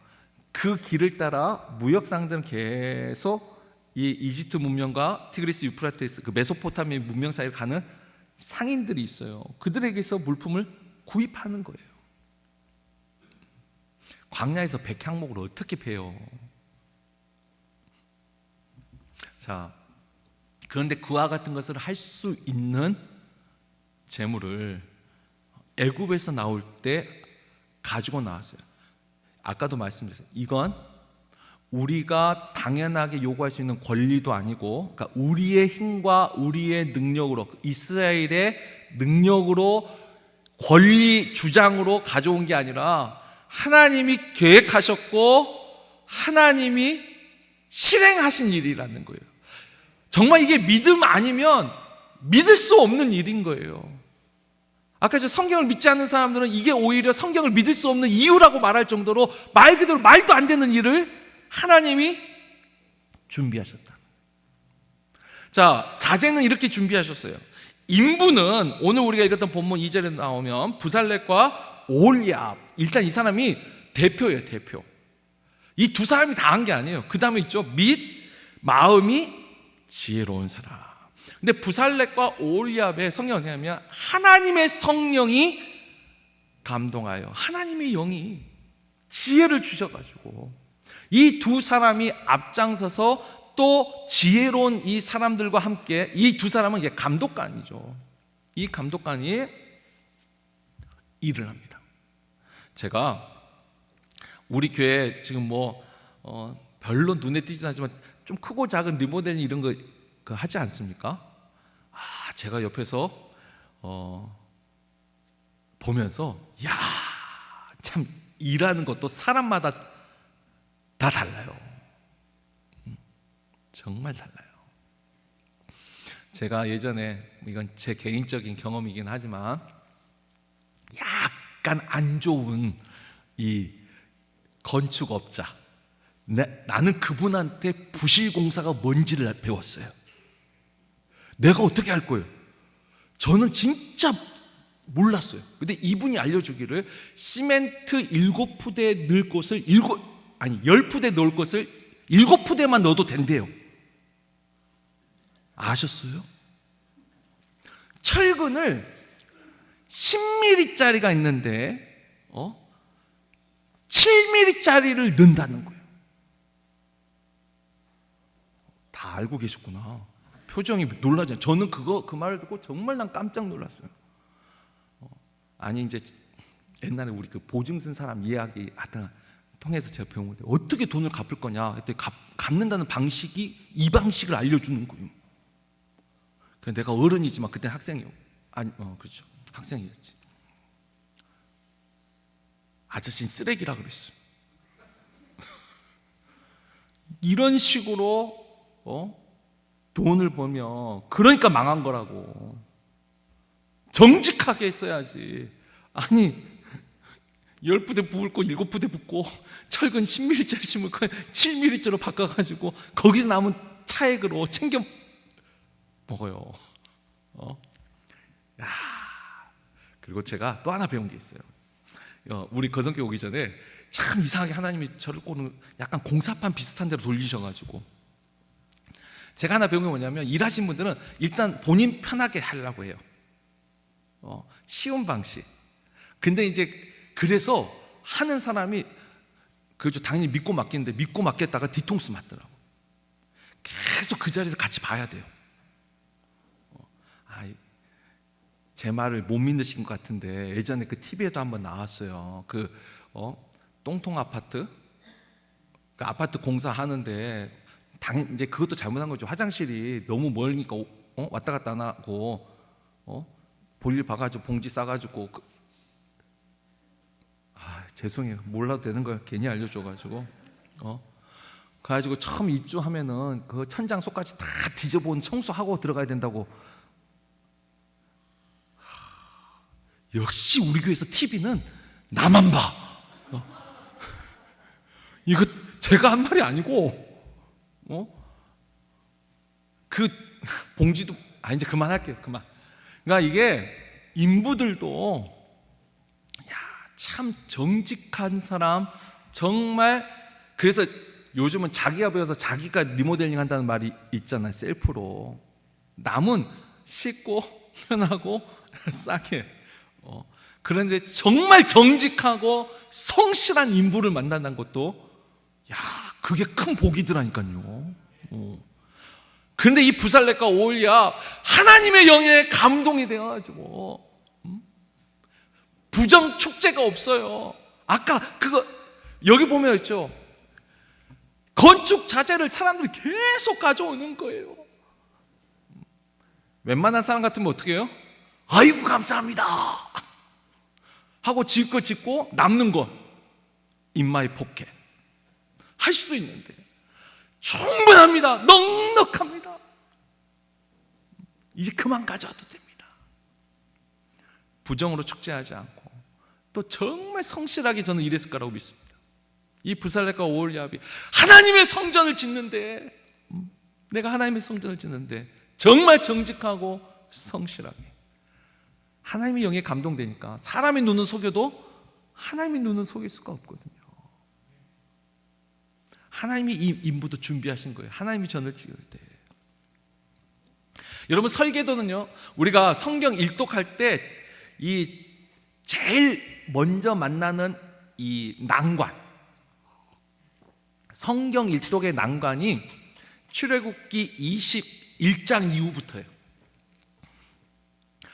그 길을 따라 무역상들은 계속 이 이집트 문명과 티그리스 유프라테스 그 메소포타미아 문명 사이를 가는 상인들이 있어요. 그들에게서 물품을 구입하는 거예요. 광야에서 백향목을 어떻게 베요? 자, 그런데 그와 같은 것을 할 수 있는 재물을 애굽에서 나올 때 가지고 나왔어요. 아까도 말씀드렸어요. 이건 우리가 당연하게 요구할 수 있는 권리도 아니고, 그러니까 우리의 힘과 우리의 능력으로, 이스라엘의 능력으로, 권리 주장으로 가져온 게 아니라 하나님이 계획하셨고 하나님이 실행하신 일이라는 거예요. 정말 이게 믿음 아니면 믿을 수 없는 일인 거예요. 아까 저 성경을 믿지 않는 사람들은 이게 오히려 성경을 믿을 수 없는 이유라고 말할 정도로 말 그대로 말도 안 되는 일을 하나님이 준비하셨다. 자, 자제는 이렇게 준비하셨어요. 인부는 오늘 우리가 읽었던 본문 2절에 나오면 부살렛과 오홀리압, 일단 이 사람이 대표예요. 대표. 이 두 사람이 다 한 게 아니에요. 그 다음에 있죠. 및 마음이 지혜로운 사람. 근데 부살렛과 오홀리압의 성경은 어떻게 하냐면 하나님의 성령이 감동하여 하나님의 영이 지혜를 주셔가지고 이 두 사람이 앞장서서 또 지혜로운 이 사람들과 함께, 이 두 사람은 이제 감독관이죠. 이 감독관이 일을 합니다. 제가 우리 교회 지금 별로 눈에 띄지도 않지만 좀 크고 작은 리모델링 이런 거 하지 않습니까? 제가 옆에서 보면서 야, 참 일하는 것도 사람마다 다 달라요. 정말 달라요. 제가 예전에, 이건 제 개인적인 경험이긴 하지만 약간 안 좋은 이 건축업자, 나는 그분한테 부실공사가 뭔지를 배웠어요. 내가 어떻게 할 거예요? 저는 진짜 몰랐어요. 근데 이분이 알려주기를 시멘트 7푸대 넣을 곳을 10푸대 넣을 것을 7푸대만 넣어도 된대요. 아셨어요? 철근을 10mm짜리가 있는데 7mm짜리를 넣는다는 거예요. 다 알고 계셨구나. 표정이 놀라잖아요. 저는 그 말을 듣고 정말 난 깜짝 놀랐어요. 아니 이제 옛날에 우리 그 보증 쓴 사람 이야기 하여튼 통해서 제가 배운 건데 어떻게 돈을 갚을 거냐 했더니 갚는다는 방식이 이 방식을 알려주는 거예요. 그래서 내가 어른이지만 그때 학생이요. 그렇죠. 학생이었지. 아저씨는 쓰레기라 그랬어. 이런 식으로 돈을 벌면 그러니까 망한 거라고. 정직하게 했어야지. 아니 10부대 부을 거 7부대 붓고 철근 10mm짜리 심을 거 7mm짜리로 바꿔가지고 거기서 남은 차액으로 챙겨 먹어요. 야, 그리고 제가 또 하나 배운 게 있어요. 우리 거성교 오기 전에 참 이상하게 하나님이 저를 꼬는 약간 공사판 비슷한 데로 돌리셔가지고 제가 하나 배운 게 뭐냐면 일하신 분들은 일단 본인 편하게 하려고 해요. 쉬운 방식. 근데 이제 그래서 하는 사람이 그죠, 당연히 믿고 맡기는데 믿고 맡겼다가 뒤통수 맞더라고. 계속 그 자리에서 같이 봐야 돼요. 제 말을 못 믿으신 것 같은데 예전에 그 TV에도 한번 나왔어요. 똥통 아파트, 그 아파트 공사하는데 당연 이제 그것도 잘못한 거죠. 화장실이 너무 멀으니까 왔다 갔다 안 하고 볼일 봐가지고 봉지 싸가지고 죄송해요. 몰라도 되는 걸 괜히 알려줘가지고 그래가지고 처음 입주하면은 그 천장 속까지 다 뒤져본 청소하고 들어가야 된다고. 역시 우리 교회에서 TV는 나만 봐. 이거 제가 한 말이 아니고 그 봉지도 이제 그만할게요. 그만. 그러니까 이게 인부들도 참 정직한 사람, 정말. 그래서 요즘은 자기가 배워서 자기가 리모델링 한다는 말이 있잖아요. 셀프로. 남은 쉽고 편하고 싸게. 그런데 정말 정직하고 성실한 인부를 만난다는 것도 그게 큰 복이더라니까요. 그런데 이 부살렙과 오홀리압 하나님의 영에 감동이 되어가지고 부정 축제가 없어요. 아까 그거 여기 보면 있죠. 건축 자재를 사람들이 계속 가져오는 거예요. 웬만한 사람 같으면 어떻게 해요? 아이고 감사합니다 하고 지을 거 짓고 남는 거 in my pocket 할 수도 있는데 충분합니다. 넉넉합니다. 이제 그만 가져와도 됩니다. 부정으로 축제하지 않고 또 정말 성실하게 저는 일했을 거라고 믿습니다. 이 부살렙과 오홀리압이 하나님의 성전을 짓는데, 내가 하나님의 성전을 짓는데 정말 정직하고 성실하게, 하나님의 영에 감동되니까 사람의 눈은 속여도 하나님의 눈은 속일 수가 없거든요. 하나님이 이 인부도 준비하신 거예요. 하나님이 전을 찍을 때. 여러분, 설계도는요, 우리가 성경 일독할 때 이 제일 먼저 만나는 이 난관, 성경 일독의 난관이 출애굽기 21장 이후부터예요.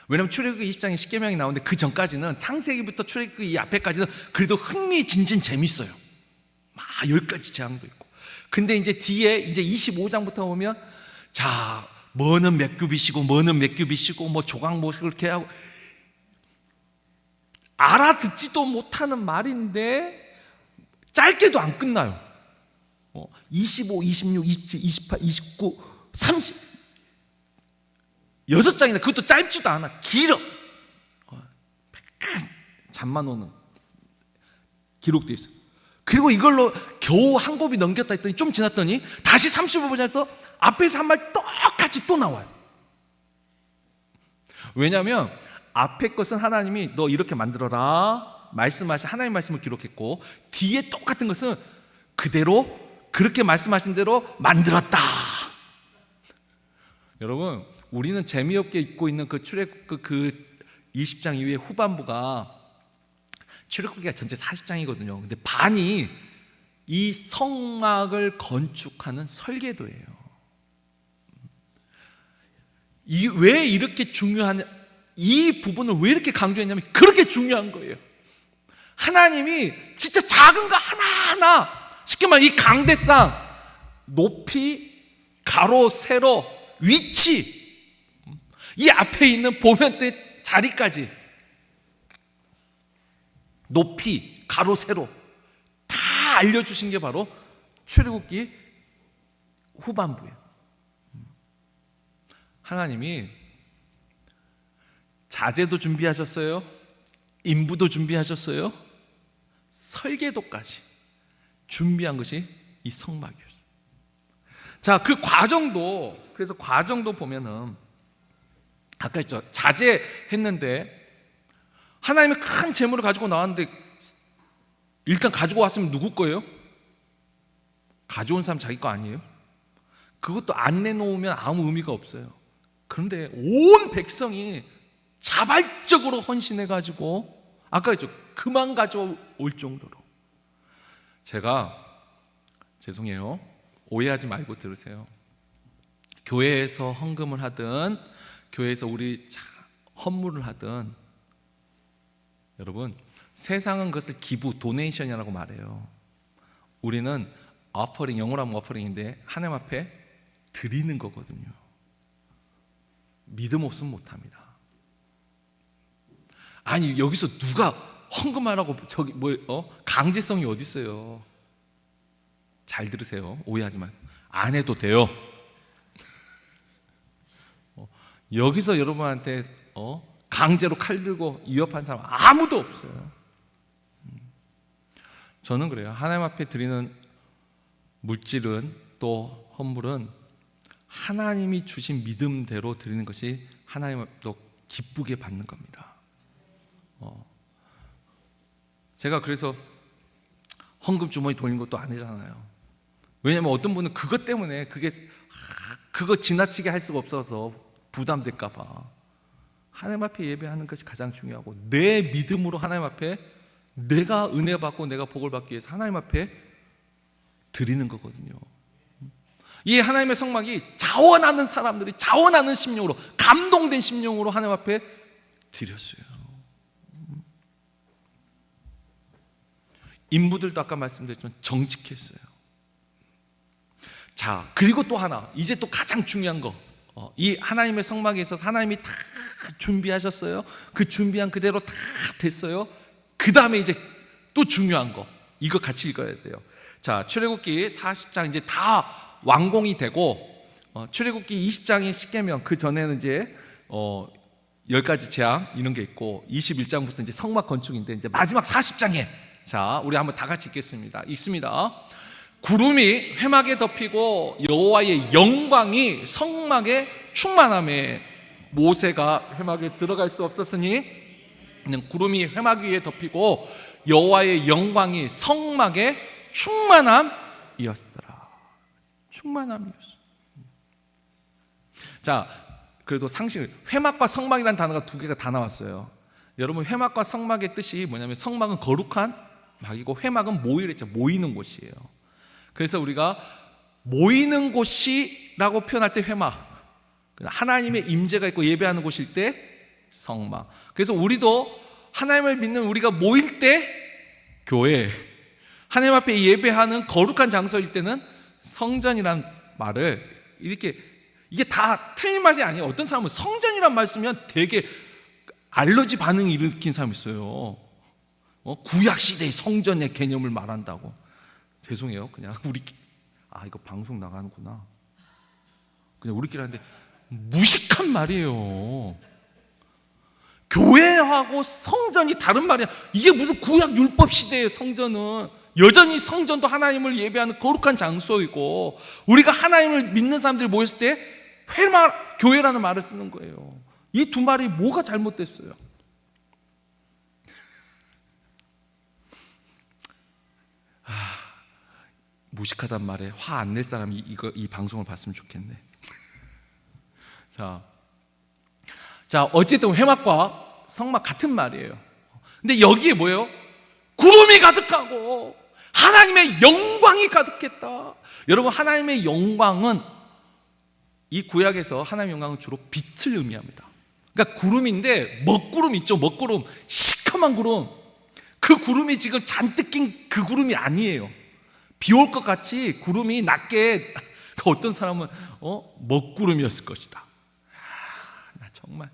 왜냐하면 출애굽기 20장에 십계명이 나오는데 그 전까지는, 창세기부터 출애굽기 이 앞에까지는 그래도 흥미진진 재밌어요. 막 10가지 재앙도 있고. 근데 이제 뒤에 이제 25장부터 보면, 자, 뭐는 몇 규빗이고 뭐는 몇 규빗이고 뭐 조각 뭐 그렇게 하고, 알아듣지도 못하는 말인데 짧게도 안 끝나요. 25, 26, 27, 28, 29, 30 6장이나 그것도 짧지도 않아. 길어. 잠만 오는 기록되어 있어요. 그리고 이걸로 겨우 한 곱이 넘겼다 했더니 좀 지났더니 다시 35장에서 앞에서 한 말 똑같이 또 나와요. 왜냐하면 앞에 것은 하나님이 너 이렇게 만들어라 말씀하신 하나님 말씀을 기록했고, 뒤에 똑같은 것은 그대로 그렇게 말씀하신 대로 만들었다. 여러분, 우리는 재미없게 읽고 있는 그 출애굽 그 20장 이후의 후반부가, 출애굽기가 전체 40장이거든요. 근데 반이 이 성막을 건축하는 설계도예요. 왜 이렇게 중요한, 이 부분을 왜 이렇게 강조했냐면 그렇게 중요한 거예요. 하나님이 진짜 작은 거 하나하나, 쉽게 말해 이 강대상 높이, 가로, 세로, 위치, 이 앞에 있는 보면대 자리까지 높이, 가로, 세로 다 알려주신 게 바로 출애굽기 후반부예요. 하나님이 자재도 준비하셨어요, 인부도 준비하셨어요, 설계도까지 준비한 것이 이 성막이었어요. 자, 그 과정도, 그래서 과정도 보면은 아까 했죠. 자제했는데 하나님의 큰 재물을 가지고 나왔는데 일단 가지고 왔으면 누구 거예요? 가져온 사람 자기 거 아니에요? 그것도 안 내놓으면 아무 의미가 없어요. 그런데 온 백성이 자발적으로 헌신해가지고, 아까 했죠. 그만 가져올 정도로. 제가, 죄송해요, 오해하지 말고 들으세요. 교회에서 헌금을 하든 교회에서 우리 헌물을 하든, 여러분, 세상은 그것을 기부, 도네이션이라고 말해요. 우리는 어퍼링, 영어로 하면 어퍼링인데 하나님 앞에 드리는 거거든요. 믿음 없으면 못합니다. 아니, 여기서 누가 헌금하라고 저기 강제성이 어디 있어요? 잘 들으세요. 오해하지 말고. 안 해도 돼요. 여기서 여러분한테 강제로 칼 들고 위협한 사람 아무도 없어요. 저는 그래요. 하나님 앞에 드리는 물질은, 또 헌물은 하나님이 주신 믿음대로 드리는 것이 하나님도 기쁘게 받는 겁니다. 제가 그래서 헌금 주머니 돌리는 것도 아니잖아요. 왜냐하면 어떤 분은 그것 때문에 그거 지나치게 할 수가 없어서 부담될까 봐. 하나님 앞에 예배하는 것이 가장 중요하고, 내 믿음으로 하나님 앞에 내가 은혜 받고 내가 복을 받기 위해서 하나님 앞에 드리는 거거든요. 이 하나님의 성막이 자원하는 사람들이 자원하는 심령으로, 감동된 심령으로 하나님 앞에 드렸어요. 인부들도 아까 말씀드렸지만 정직했어요. 자, 그리고 또 하나, 이제 또 가장 중요한 거, 이 하나님의 성막에 있어서 하나님이 다 준비하셨어요. 그 준비한 그대로 다 됐어요. 그 다음에 이제 또 중요한 거, 이거 같이 읽어야 돼요. 자, 출애굽기 40장 이제 다 완공이 되고, 출애굽기 20장이 십계명, 그 전에는 이제 10가지 재앙 이런 게 있고, 21장부터 이제 성막 건축인데, 이제 마지막 40장에, 자, 우리 한번 다 같이 읽겠습니다. 읽습니다. 구름이 회막에 덮이고 여호와의 영광이 성막에 충만함에 모세가 회막에 들어갈 수 없었으니 구름이 회막 위에 덮이고 여호와의 영광이 성막에 충만함이었더라. 충만함이었어. 자, 그래도 상식, 회막과 성막이라는 단어가 두 개가 다 나왔어요. 여러분, 회막과 성막의 뜻이 뭐냐면, 성막은 거룩한 막이고 회막은 모이랬죠. 모이는 곳이에요. 그래서 우리가 모이는 곳이라고 표현할 때 회막, 하나님의 임재가 있고 예배하는 곳일 때 성막. 그래서 우리도 하나님을 믿는 우리가 모일 때 교회, 하나님 앞에 예배하는 거룩한 장소일 때는 성전이란 말을 이렇게, 이게 다 틀린 말이 아니에요. 어떤 사람은 성전이란 말 쓰면 되게 알러지 반응을 일으킨 사람이 있어요. 구약시대의 성전의 개념을 말한다고. 죄송해요. 그냥 우리끼리, 이거 방송 나가는구나. 그냥 우리끼리 하는데 무식한 말이에요. 교회하고 성전이 다른 말이야. 이게 무슨 구약 율법 시대의 성전은, 여전히 성전도 하나님을 예배하는 거룩한 장소이고, 우리가 하나님을 믿는 사람들이 모였을 때 회막, 교회라는 말을 쓰는 거예요. 이 두 말이 뭐가 잘못됐어요? 무식하단 말에 화 안 낼 사람이 이 방송을 봤으면 좋겠네. 자, 어쨌든 회막과 성막 같은 말이에요. 근데 여기에 뭐예요? 구름이 가득하고 하나님의 영광이 가득했다. 여러분, 하나님의 영광은, 이 구약에서 하나님의 영광은 주로 빛을 의미합니다. 그러니까 구름인데, 먹구름 있죠. 먹구름, 시커먼 구름. 그 구름이 지금 잔뜩 낀 그 구름이 아니에요. 비 올 것 같이 구름이 낮게, 어떤 사람은 먹구름이었을 것이다. 나 정말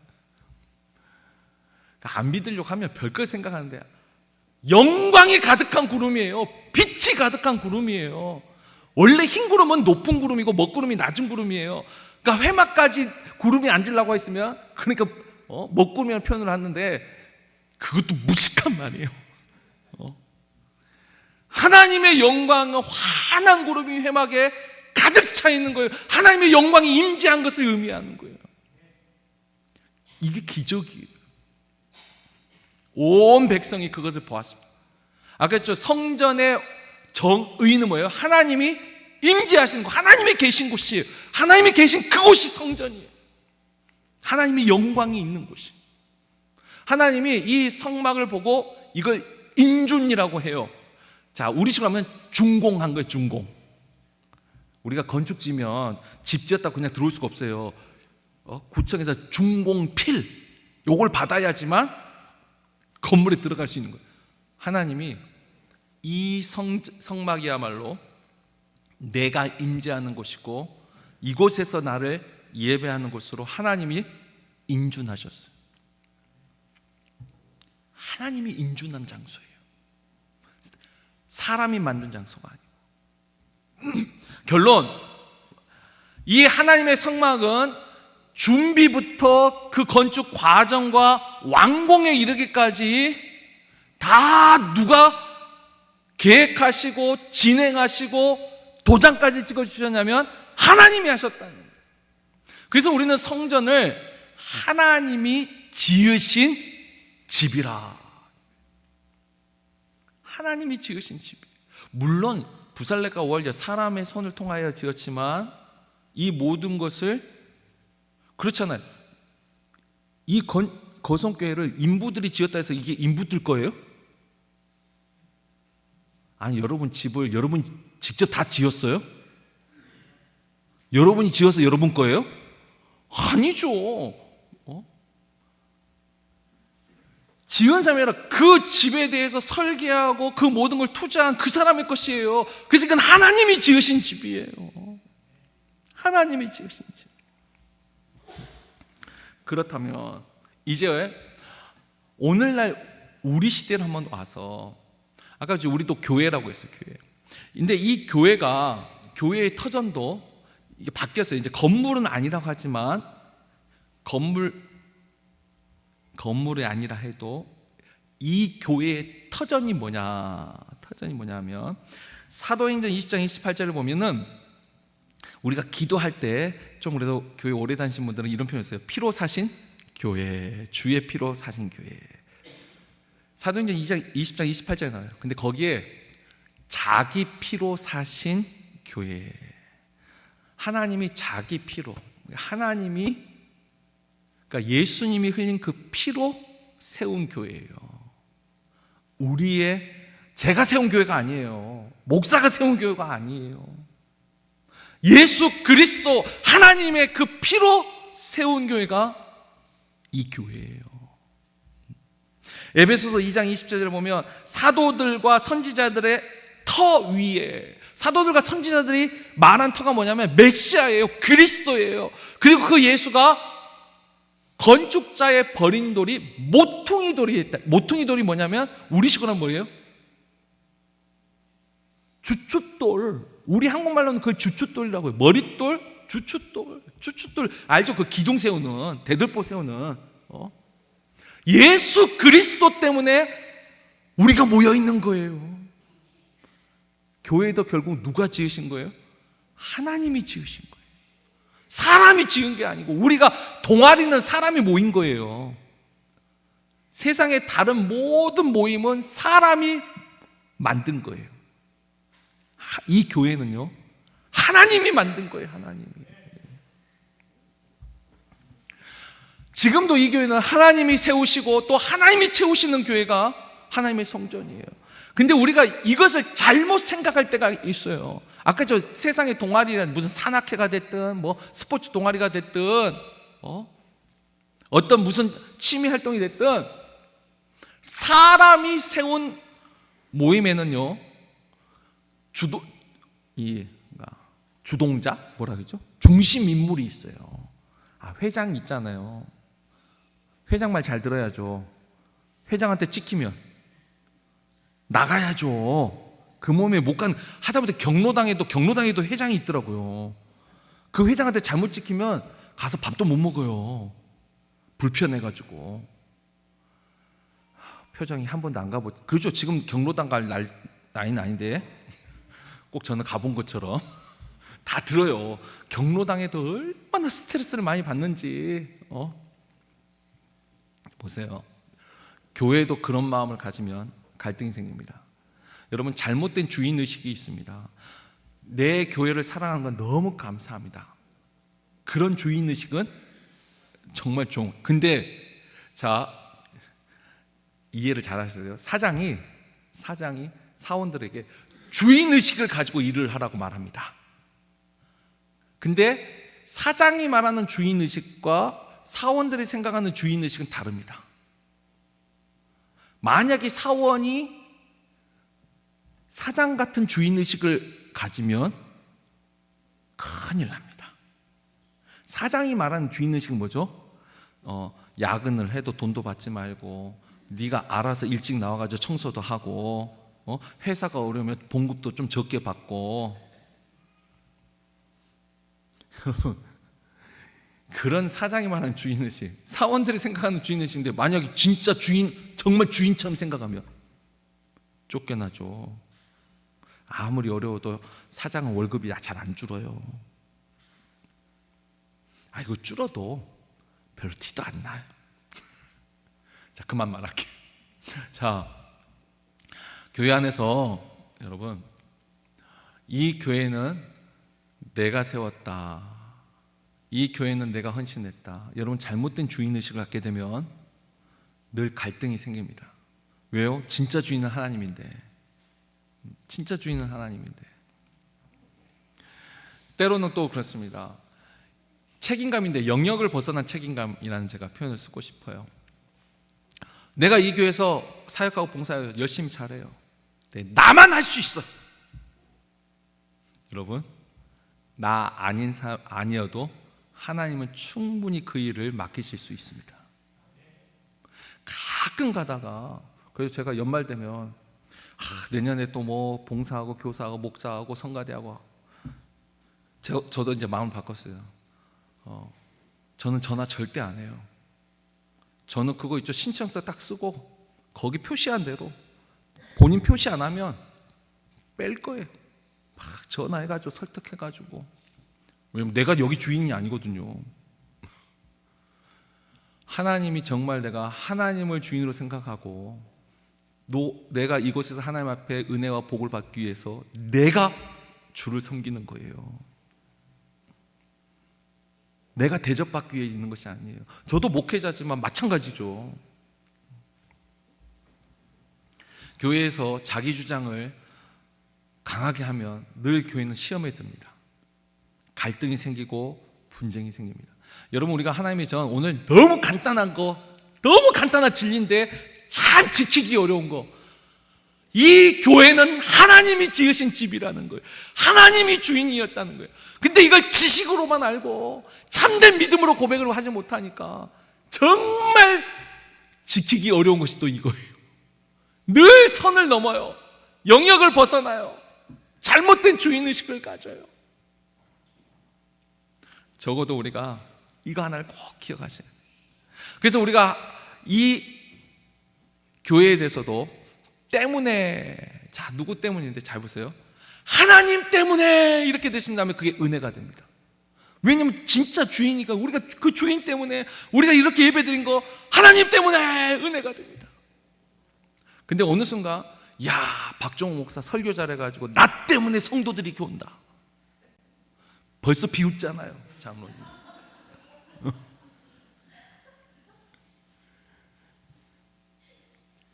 안 믿으려고 하면 별걸 생각하는데, 영광이 가득한 구름이에요. 빛이 가득한 구름이에요. 원래 흰 구름은 높은 구름이고 먹구름이 낮은 구름이에요. 그러니까 회막까지 구름이 앉으려고 했으면, 그러니까 먹구름이라는 표현을 하는데, 그것도 무식한 말이에요. 하나님의 영광은 환한 구름이 회막에 가득 차 있는 거예요. 하나님의 영광이 임재한 것을 의미하는 거예요. 이게 기적이에요. 온 백성이 그것을 보았습니다. 아까 했죠. 성전의 정의는 뭐예요? 하나님이 임재하시는 곳, 하나님이 계신 곳이에요. 하나님이 계신 그곳이 성전이에요. 하나님의 영광이 있는 곳이에요. 하나님이 이 성막을 보고 이걸 인준이라고 해요. 자, 우리식으로 하면 준공한 거예요. 준공. 우리가 건축 지면 집 지었다고 그냥 들어올 수가 없어요. 구청에서 준공필, 요걸 받아야지만 건물에 들어갈 수 있는 거예요. 하나님이 이 성막이야말로 내가 임재하는 곳이고, 이곳에서 나를 예배하는 곳으로 하나님이 인준하셨어요. 하나님이 인준한 장소예요. 사람이 만든 장소가 아니고. 결론, 이 하나님의 성막은 준비부터 그 건축 과정과 완공에 이르기까지 다 누가 계획하시고 진행하시고 도장까지 찍어주셨냐면 하나님이 하셨다는 거예요. 그래서 우리는 성전을 하나님이 지으신 집이라. 하나님이 지으신 집. 물론 부살레가 월제 사람의 손을 통하여 지었지만, 이 모든 것을, 그렇잖아요. 이 거성교회를 인부들이 지었다 해서 이게 인부들 거예요? 아니, 여러분 집을 여러분 직접 다 지었어요? 여러분이 지어서 여러분 거예요? 아니죠. 지은 사람이 아니라 그 집에 대해서 설계하고 그 모든 걸 투자한 그 사람의 것이에요. 그래서 그건 하나님이 지으신 집이에요. 하나님이 지으신 집. 그렇다면 이제 오늘날 우리 시대로 한번 와서, 아까 우리도 교회라고 했어요. 교회. 근데 이 교회의 터전도 이게 바뀌었어요. 이제 건물은 아니라고 하지만 건물이 아니라 해도 이 교회의 터전이 뭐냐면 사도행전 20장 28절을 보면은 우리가 기도할 때 좀 그래도 교회 오래 다니신 분들은 이런 표현을 써요. 피로 사신 교회, 주의 피로 사신 교회. 사도행전 20장 28절에 나와요. 근데 거기에 자기 피로 사신 교회, 하나님이 자기 피로, 하나님이, 그러니까 예수님이 흘린 그 피로 세운 교회예요. 제가 세운 교회가 아니에요. 목사가 세운 교회가 아니에요. 예수 그리스도 하나님의 그 피로 세운 교회가 이 교회예요. 에베소서 2장 20절을 보면 사도들과 선지자들의 터 위에, 사도들과 선지자들이 말한 터가 뭐냐면 메시아예요. 그리스도예요. 그리고 그 예수가 건축자의 버린 돌이 모퉁이 돌이었다. 모퉁이 돌이 뭐냐면 우리식으로는 뭐예요? 주춧돌. 우리 한국말로는 그걸 주춧돌이라고 해요. 머릿돌, 주춧돌. 알죠? 그 기둥 세우는, 대들보 세우는. 예수 그리스도 때문에 우리가 모여 있는 거예요. 교회도 결국 누가 지으신 거예요? 하나님이 지으신 거예요. 사람이 지은 게 아니고, 우리가 동아리는 사람이 모인 거예요. 세상의 다른 모든 모임은 사람이 만든 거예요. 이 교회는요, 하나님이 만든 거예요. 하나님이. 지금도 이 교회는 하나님이 세우시고 또 하나님이 채우시는 교회가 하나님의 성전이에요. 근데 우리가 이것을 잘못 생각할 때가 있어요. 아까 저 세상의 동아리는 무슨 산악회가 됐든 뭐 스포츠 동아리가 됐든 어떤 무슨 취미 활동이 됐든 사람이 세운 모임에는요, 주동자? 뭐라 그러죠? 중심 인물이 있어요. 회장 있잖아요. 회장 말 잘 들어야죠. 회장한테 찍히면 나가야죠. 그 몸에 못 간, 하다못해 경로당에도 회장이 있더라고요. 그 회장한테 잘못 찍히면 가서 밥도 못 먹어요. 불편해가지고. 표정이 한 번도 안 가보. 그렇죠. 지금 경로당 갈 나이는 아닌데 꼭 저는 가본 것처럼 다 들어요. 경로당에도 얼마나 스트레스를 많이 받는지. 보세요. 교회도 그런 마음을 가지면 갈등이 생깁니다. 여러분, 잘못된 주인의식이 있습니다. 내 교회를 사랑하는 건 너무 감사합니다. 그런 주인의식은 정말 좋은. 근데 자, 이해를 잘 하셔야 돼요. 사장이 사원들에게 주인의식을 가지고 일을 하라고 말합니다. 근데 사장이 말하는 주인의식과 사원들이 생각하는 주인의식은 다릅니다. 만약에 사원이 사장 같은 주인의식을 가지면 큰일 납니다. 사장이 말하는 주인의식은 뭐죠? 야근을 해도 돈도 받지 말고, 네가 알아서 일찍 나와가지고 청소도 하고, 회사가 어려우면 봉급도 좀 적게 받고. 그런 사장이 말하는 주인의식, 사원들이 생각하는 주인의식인데 만약에 진짜 정말 주인처럼 생각하면 쫓겨나죠. 아무리 어려워도 사장은 월급이 잘 안 줄어요. 이거 줄어도 별로 티도 안 나요. 자, 그만 말할게요. 자, 교회 안에서 여러분, 이 교회는 내가 세웠다, 이 교회는 내가 헌신했다. 여러분, 잘못된 주인의식을 갖게 되면 늘 갈등이 생깁니다. 왜요? 진짜 주인은 하나님인데. 때로는 또 그렇습니다. 책임감인데 영역을 벗어난 책임감이라는 제가 표현을 쓰고 싶어요. 내가 이 교회에서 사역하고 봉사하고 열심히 잘해요. 나만 할 수 있어. 여러분, 나 아니어도 하나님은 충분히 그 일을 맡기실 수 있습니다. 가끔 가다가, 그래서 제가 연말 되면 내년에 또 뭐 봉사하고 교사하고 목자하고 성가대하고, 저도 이제 마음을 바꿨어요. 저는 전화 절대 안 해요. 저는 그거 있죠, 신청서 딱 쓰고 거기 표시한 대로 본인 표시 안 하면 뺄 거예요. 막 전화해가지고 설득해가지고. 왜냐면 내가 여기 주인이 아니거든요. 하나님이 정말 내가 하나님을 주인으로 생각하고 내가 이곳에서 하나님 앞에 은혜와 복을 받기 위해서 내가 주를 섬기는 거예요. 내가 대접받기 위해 있는 것이 아니에요. 저도 목회자지만 마찬가지죠. 교회에서 자기 주장을 강하게 하면 늘 교회는 시험에 듭니다. 갈등이 생기고 분쟁이 생깁니다. 여러분, 우리가 하나님의 전 오늘 너무 간단한 진리인데 참 지키기 어려운 거, 이 교회는 하나님이 지으신 집이라는 거예요. 하나님이 주인이었다는 거예요. 근데 이걸 지식으로만 알고 참된 믿음으로 고백을 하지 못하니까 정말 지키기 어려운 것이 또 이거예요. 늘 선을 넘어요. 영역을 벗어나요. 잘못된 주인의식을 가져요. 적어도 우리가 이거 하나를 꼭 기억하셔야 돼요. 그래서 우리가 이 교회에 대해서도 때문에, 자, 누구 때문인데 잘 보세요. 하나님 때문에 이렇게 되신다면 그게 은혜가 됩니다. 왜냐하면 진짜 주인이니까, 우리가 그 주인 때문에 우리가 이렇게 예배드린 거 하나님 때문에 은혜가 됩니다. 근데 어느 순간, 야, 박종호 목사 설교 잘해가지고 나 때문에 성도들이 이렇게 온다. 벌써 비웃잖아요, 장로님.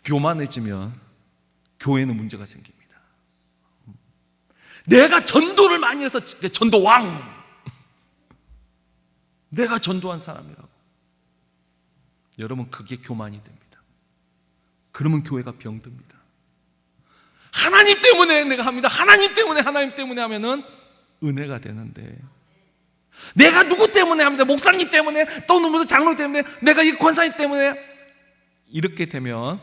교만해지면 교회는 문제가 생깁니다. 내가 전도를 많이 해서 전도왕, 내가 전도한 사람이라고. 여러분, 그게 교만이 됩니다. 그러면 교회가 병듭니다. 하나님 때문에 내가 합니다. 하나님 때문에 하면은 은혜가 되는데, 내가 누구 때문에 합니다. 목사님 때문에, 또 무슨 장로 때문에, 내가 이 권사님 때문에, 이렇게 되면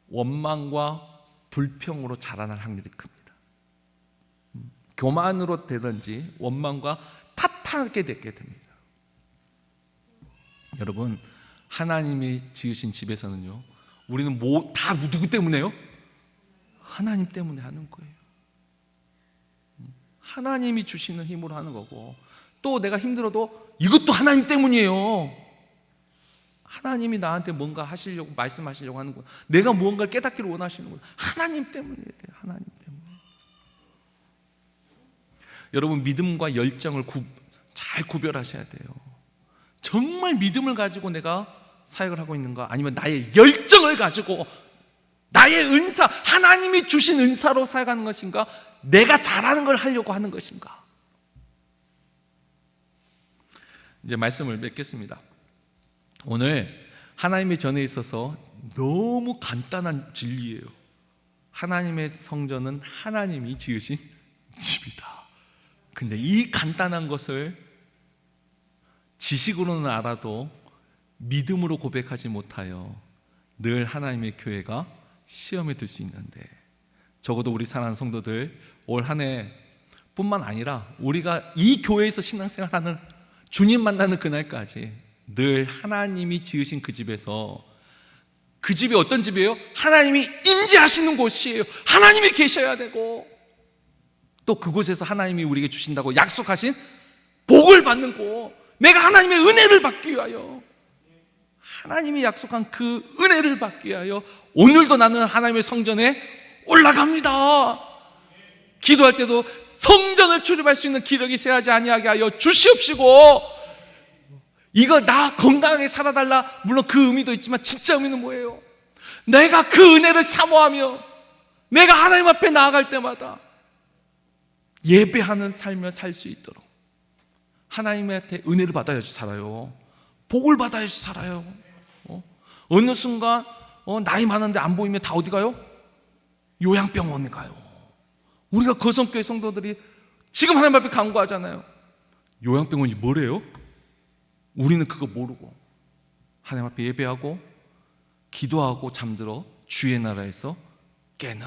원망과 불평으로 자라날 확률이 큽니다. 교만으로 되든지 원망과 탓하게 되게 됩니다. 여러분, 하나님이 지으신 집에서는요, 우리는 다 누구 때문에요? 하나님 때문에 하는 거예요. 하나님이 주시는 힘으로 하는 거고, 또 내가 힘들어도 이것도 하나님 때문이에요. 하나님이 나한테 뭔가 하시려고, 말씀하시려고 하는 거예요. 내가 무언가를 깨닫기를 원하시는 거예요. 하나님 때문에 돼요. 하나님 때문에. 여러분, 믿음과 열정을 잘 구별하셔야 돼요. 정말 믿음을 가지고 내가 사역을 하고 있는가, 아니면 나의 열정을 가지고 나의 은사, 하나님이 주신 은사로 사역하는 것인가, 내가 잘하는 걸 하려고 하는 것인가. 이제 말씀을 맺겠습니다. 오늘 하나님의 전에 있어서 너무 간단한 진리예요. 하나님의 성전은 하나님이 지으신 집이다. 근데 이 간단한 것을 지식으로는 알아도 믿음으로 고백하지 못하여 늘 하나님의 교회가 시험에 들 수 있는데, 적어도 우리 사랑하는 성도들, 올 한 해 뿐만 아니라 우리가 이 교회에서 신앙생활하는, 주님 만나는 그날까지 늘 하나님이 지으신 그 집에서, 그 집이 어떤 집이에요? 하나님이 임재하시는 곳이에요. 하나님이 계셔야 되고, 또 그곳에서 하나님이 우리에게 주신다고 약속하신 복을 받는 곳, 내가 하나님의 은혜를 받기 위하여, 하나님이 약속한 그 은혜를 받기 위하여 오늘도 나는 하나님의 성전에 올라갑니다. 기도할 때도 성전을 출입할 수 있는 기력이 쇠하지 아니하게 하여 주시옵시고, 이거 나 건강하게 살아달라, 물론 그 의미도 있지만 진짜 의미는 뭐예요? 내가 그 은혜를 사모하며 내가 하나님 앞에 나아갈 때마다 예배하는 삶을 살 수 있도록 하나님한테 은혜를 받아야지 살아요. 복을 받아야지 살아요. 어느 순간 나이 많은데 안 보이면 다 어디 가요? 요양병원에 가요. 우리가 거성교회 성도들이 지금 하나님 앞에 간구하잖아요. 요양병원이 뭐래요? 우리는 그거 모르고 하나님 앞에 예배하고 기도하고 잠들어 주의 나라에서 깨는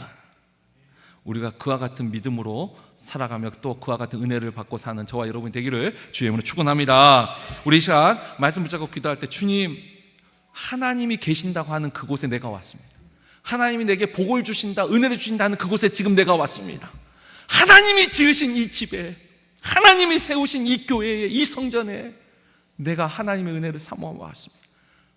우리가 그와 같은 믿음으로 살아가며 또 그와 같은 은혜를 받고 사는 저와 여러분이 되기를 주의 이름으로 축원합니다. 우리 이 시간 말씀 붙잡고 기도할 때 주님, 하나님이 계신다고 하는 그곳에 내가 왔습니다. 하나님이 내게 복을 주신다, 은혜를 주신다는 그곳에 지금 내가 왔습니다. 하나님이 지으신 이 집에, 하나님이 세우신 이 교회에, 이 성전에 내가 하나님의 은혜를 사모하 왔습니다.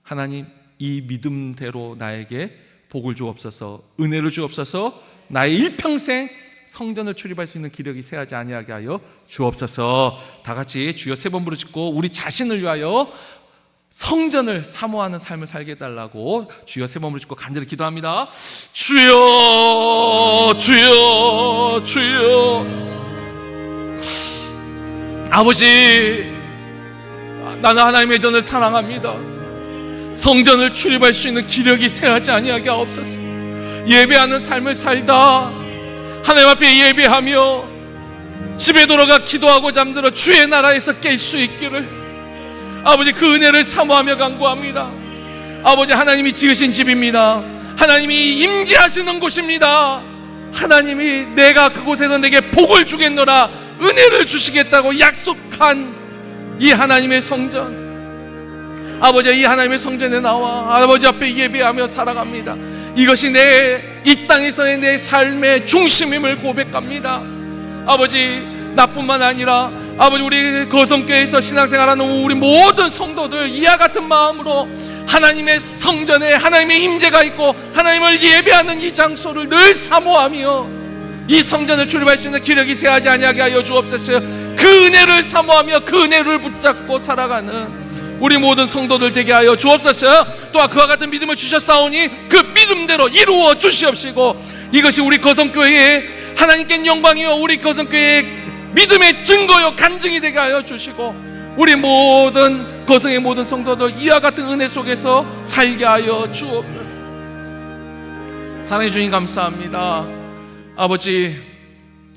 하나님, 이 믿음대로 나에게 복을 주옵소서, 은혜를 주옵소서, 나의 일평생 성전을 출입할 수 있는 기력이 쇠하지 아니하게 하여 주옵소서. 다 같이 주여 세 번 부르짖고 우리 자신을 위하여 성전을 사모하는 삶을 살게 해달라고 주여 세 번 부르짖고 간절히 기도합니다. 주여, 주여, 주여. 아버지, 나는 하나님의 전을 사랑합니다. 성전을 출입할 수 있는 기력이 쇠하지 아니하게 하옵소서. 예배하는 삶을 살다 하나님 앞에 예배하며 집에 돌아가 기도하고 잠들어 주의 나라에서 깰 수 있기를 아버지 그 은혜를 사모하며 간구합니다. 아버지, 하나님이 지으신 집입니다. 하나님이 임재하시는 곳입니다. 하나님이 내가 그곳에서 내게 복을 주겠노라, 은혜를 주시겠다고 약속한 이 하나님의 성전, 아버지, 이 하나님의 성전에 나와 아버지 앞에 예배하며 살아갑니다. 이것이 이 땅에서의 내 삶의 중심임을 고백합니다. 아버지, 나뿐만 아니라 아버지 우리 거성교회에서 신앙생활하는 우리 모든 성도들 이와 같은 마음으로 하나님의 성전에 하나님의 임재가 있고 하나님을 예배하는 이 장소를 늘 사모하며 이 성전을 출입할 수 있는 기력이 쇠하지 아니하게 하여 주옵소서. 그 은혜를 사모하며 그 은혜를 붙잡고 살아가는 우리 모든 성도들 되게 하여 주옵소서. 또한 그와 같은 믿음을 주셨사오니 그 믿음대로 이루어 주시옵시고 이것이 우리 거성교회의 하나님께 영광이요 우리 거성교회의 믿음의 증거요 간증이 되게 하여 주시고 우리 모든 거성의 모든 성도들 이와 같은 은혜 속에서 살게 하여 주옵소서. 사랑해 주님 감사합니다. 아버지,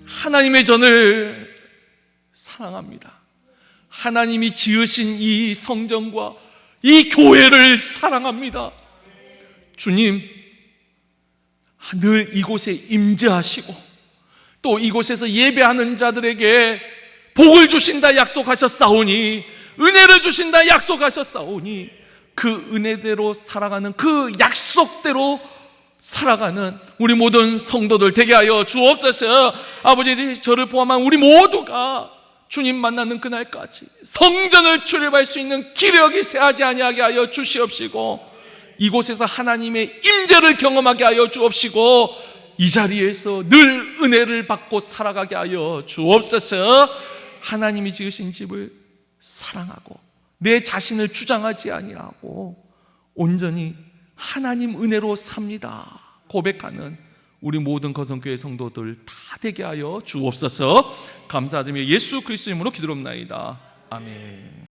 하나님의 전을 사랑합니다. 하나님이 지으신 이 성전과 이 교회를 사랑합니다. 주님, 늘 이곳에 임재하시고 또 이곳에서 예배하는 자들에게 복을 주신다 약속하셨사오니, 은혜를 주신다 약속하셨사오니 그 은혜대로 살아가는, 그 약속대로 살아가는 우리 모든 성도들 되게 하여 주옵소서. 아버지, 저를 포함한 우리 모두가 주님 만나는 그날까지 성전을 출입할 수 있는 기력이 쇠하지 아니하게 하여 주시옵시고 이곳에서 하나님의 임재를 경험하게 하여 주옵시고 이 자리에서 늘 은혜를 받고 살아가게 하여 주옵소서. 하나님이 지으신 집을 사랑하고 내 자신을 주장하지 아니하고 온전히 하나님 은혜로 삽니다 고백하는 우리 모든 거성교회 성도들 다 되게 하여 주옵소서. 감사드리며 예수 그리스도 이름으로 기도합나이다. 아멘.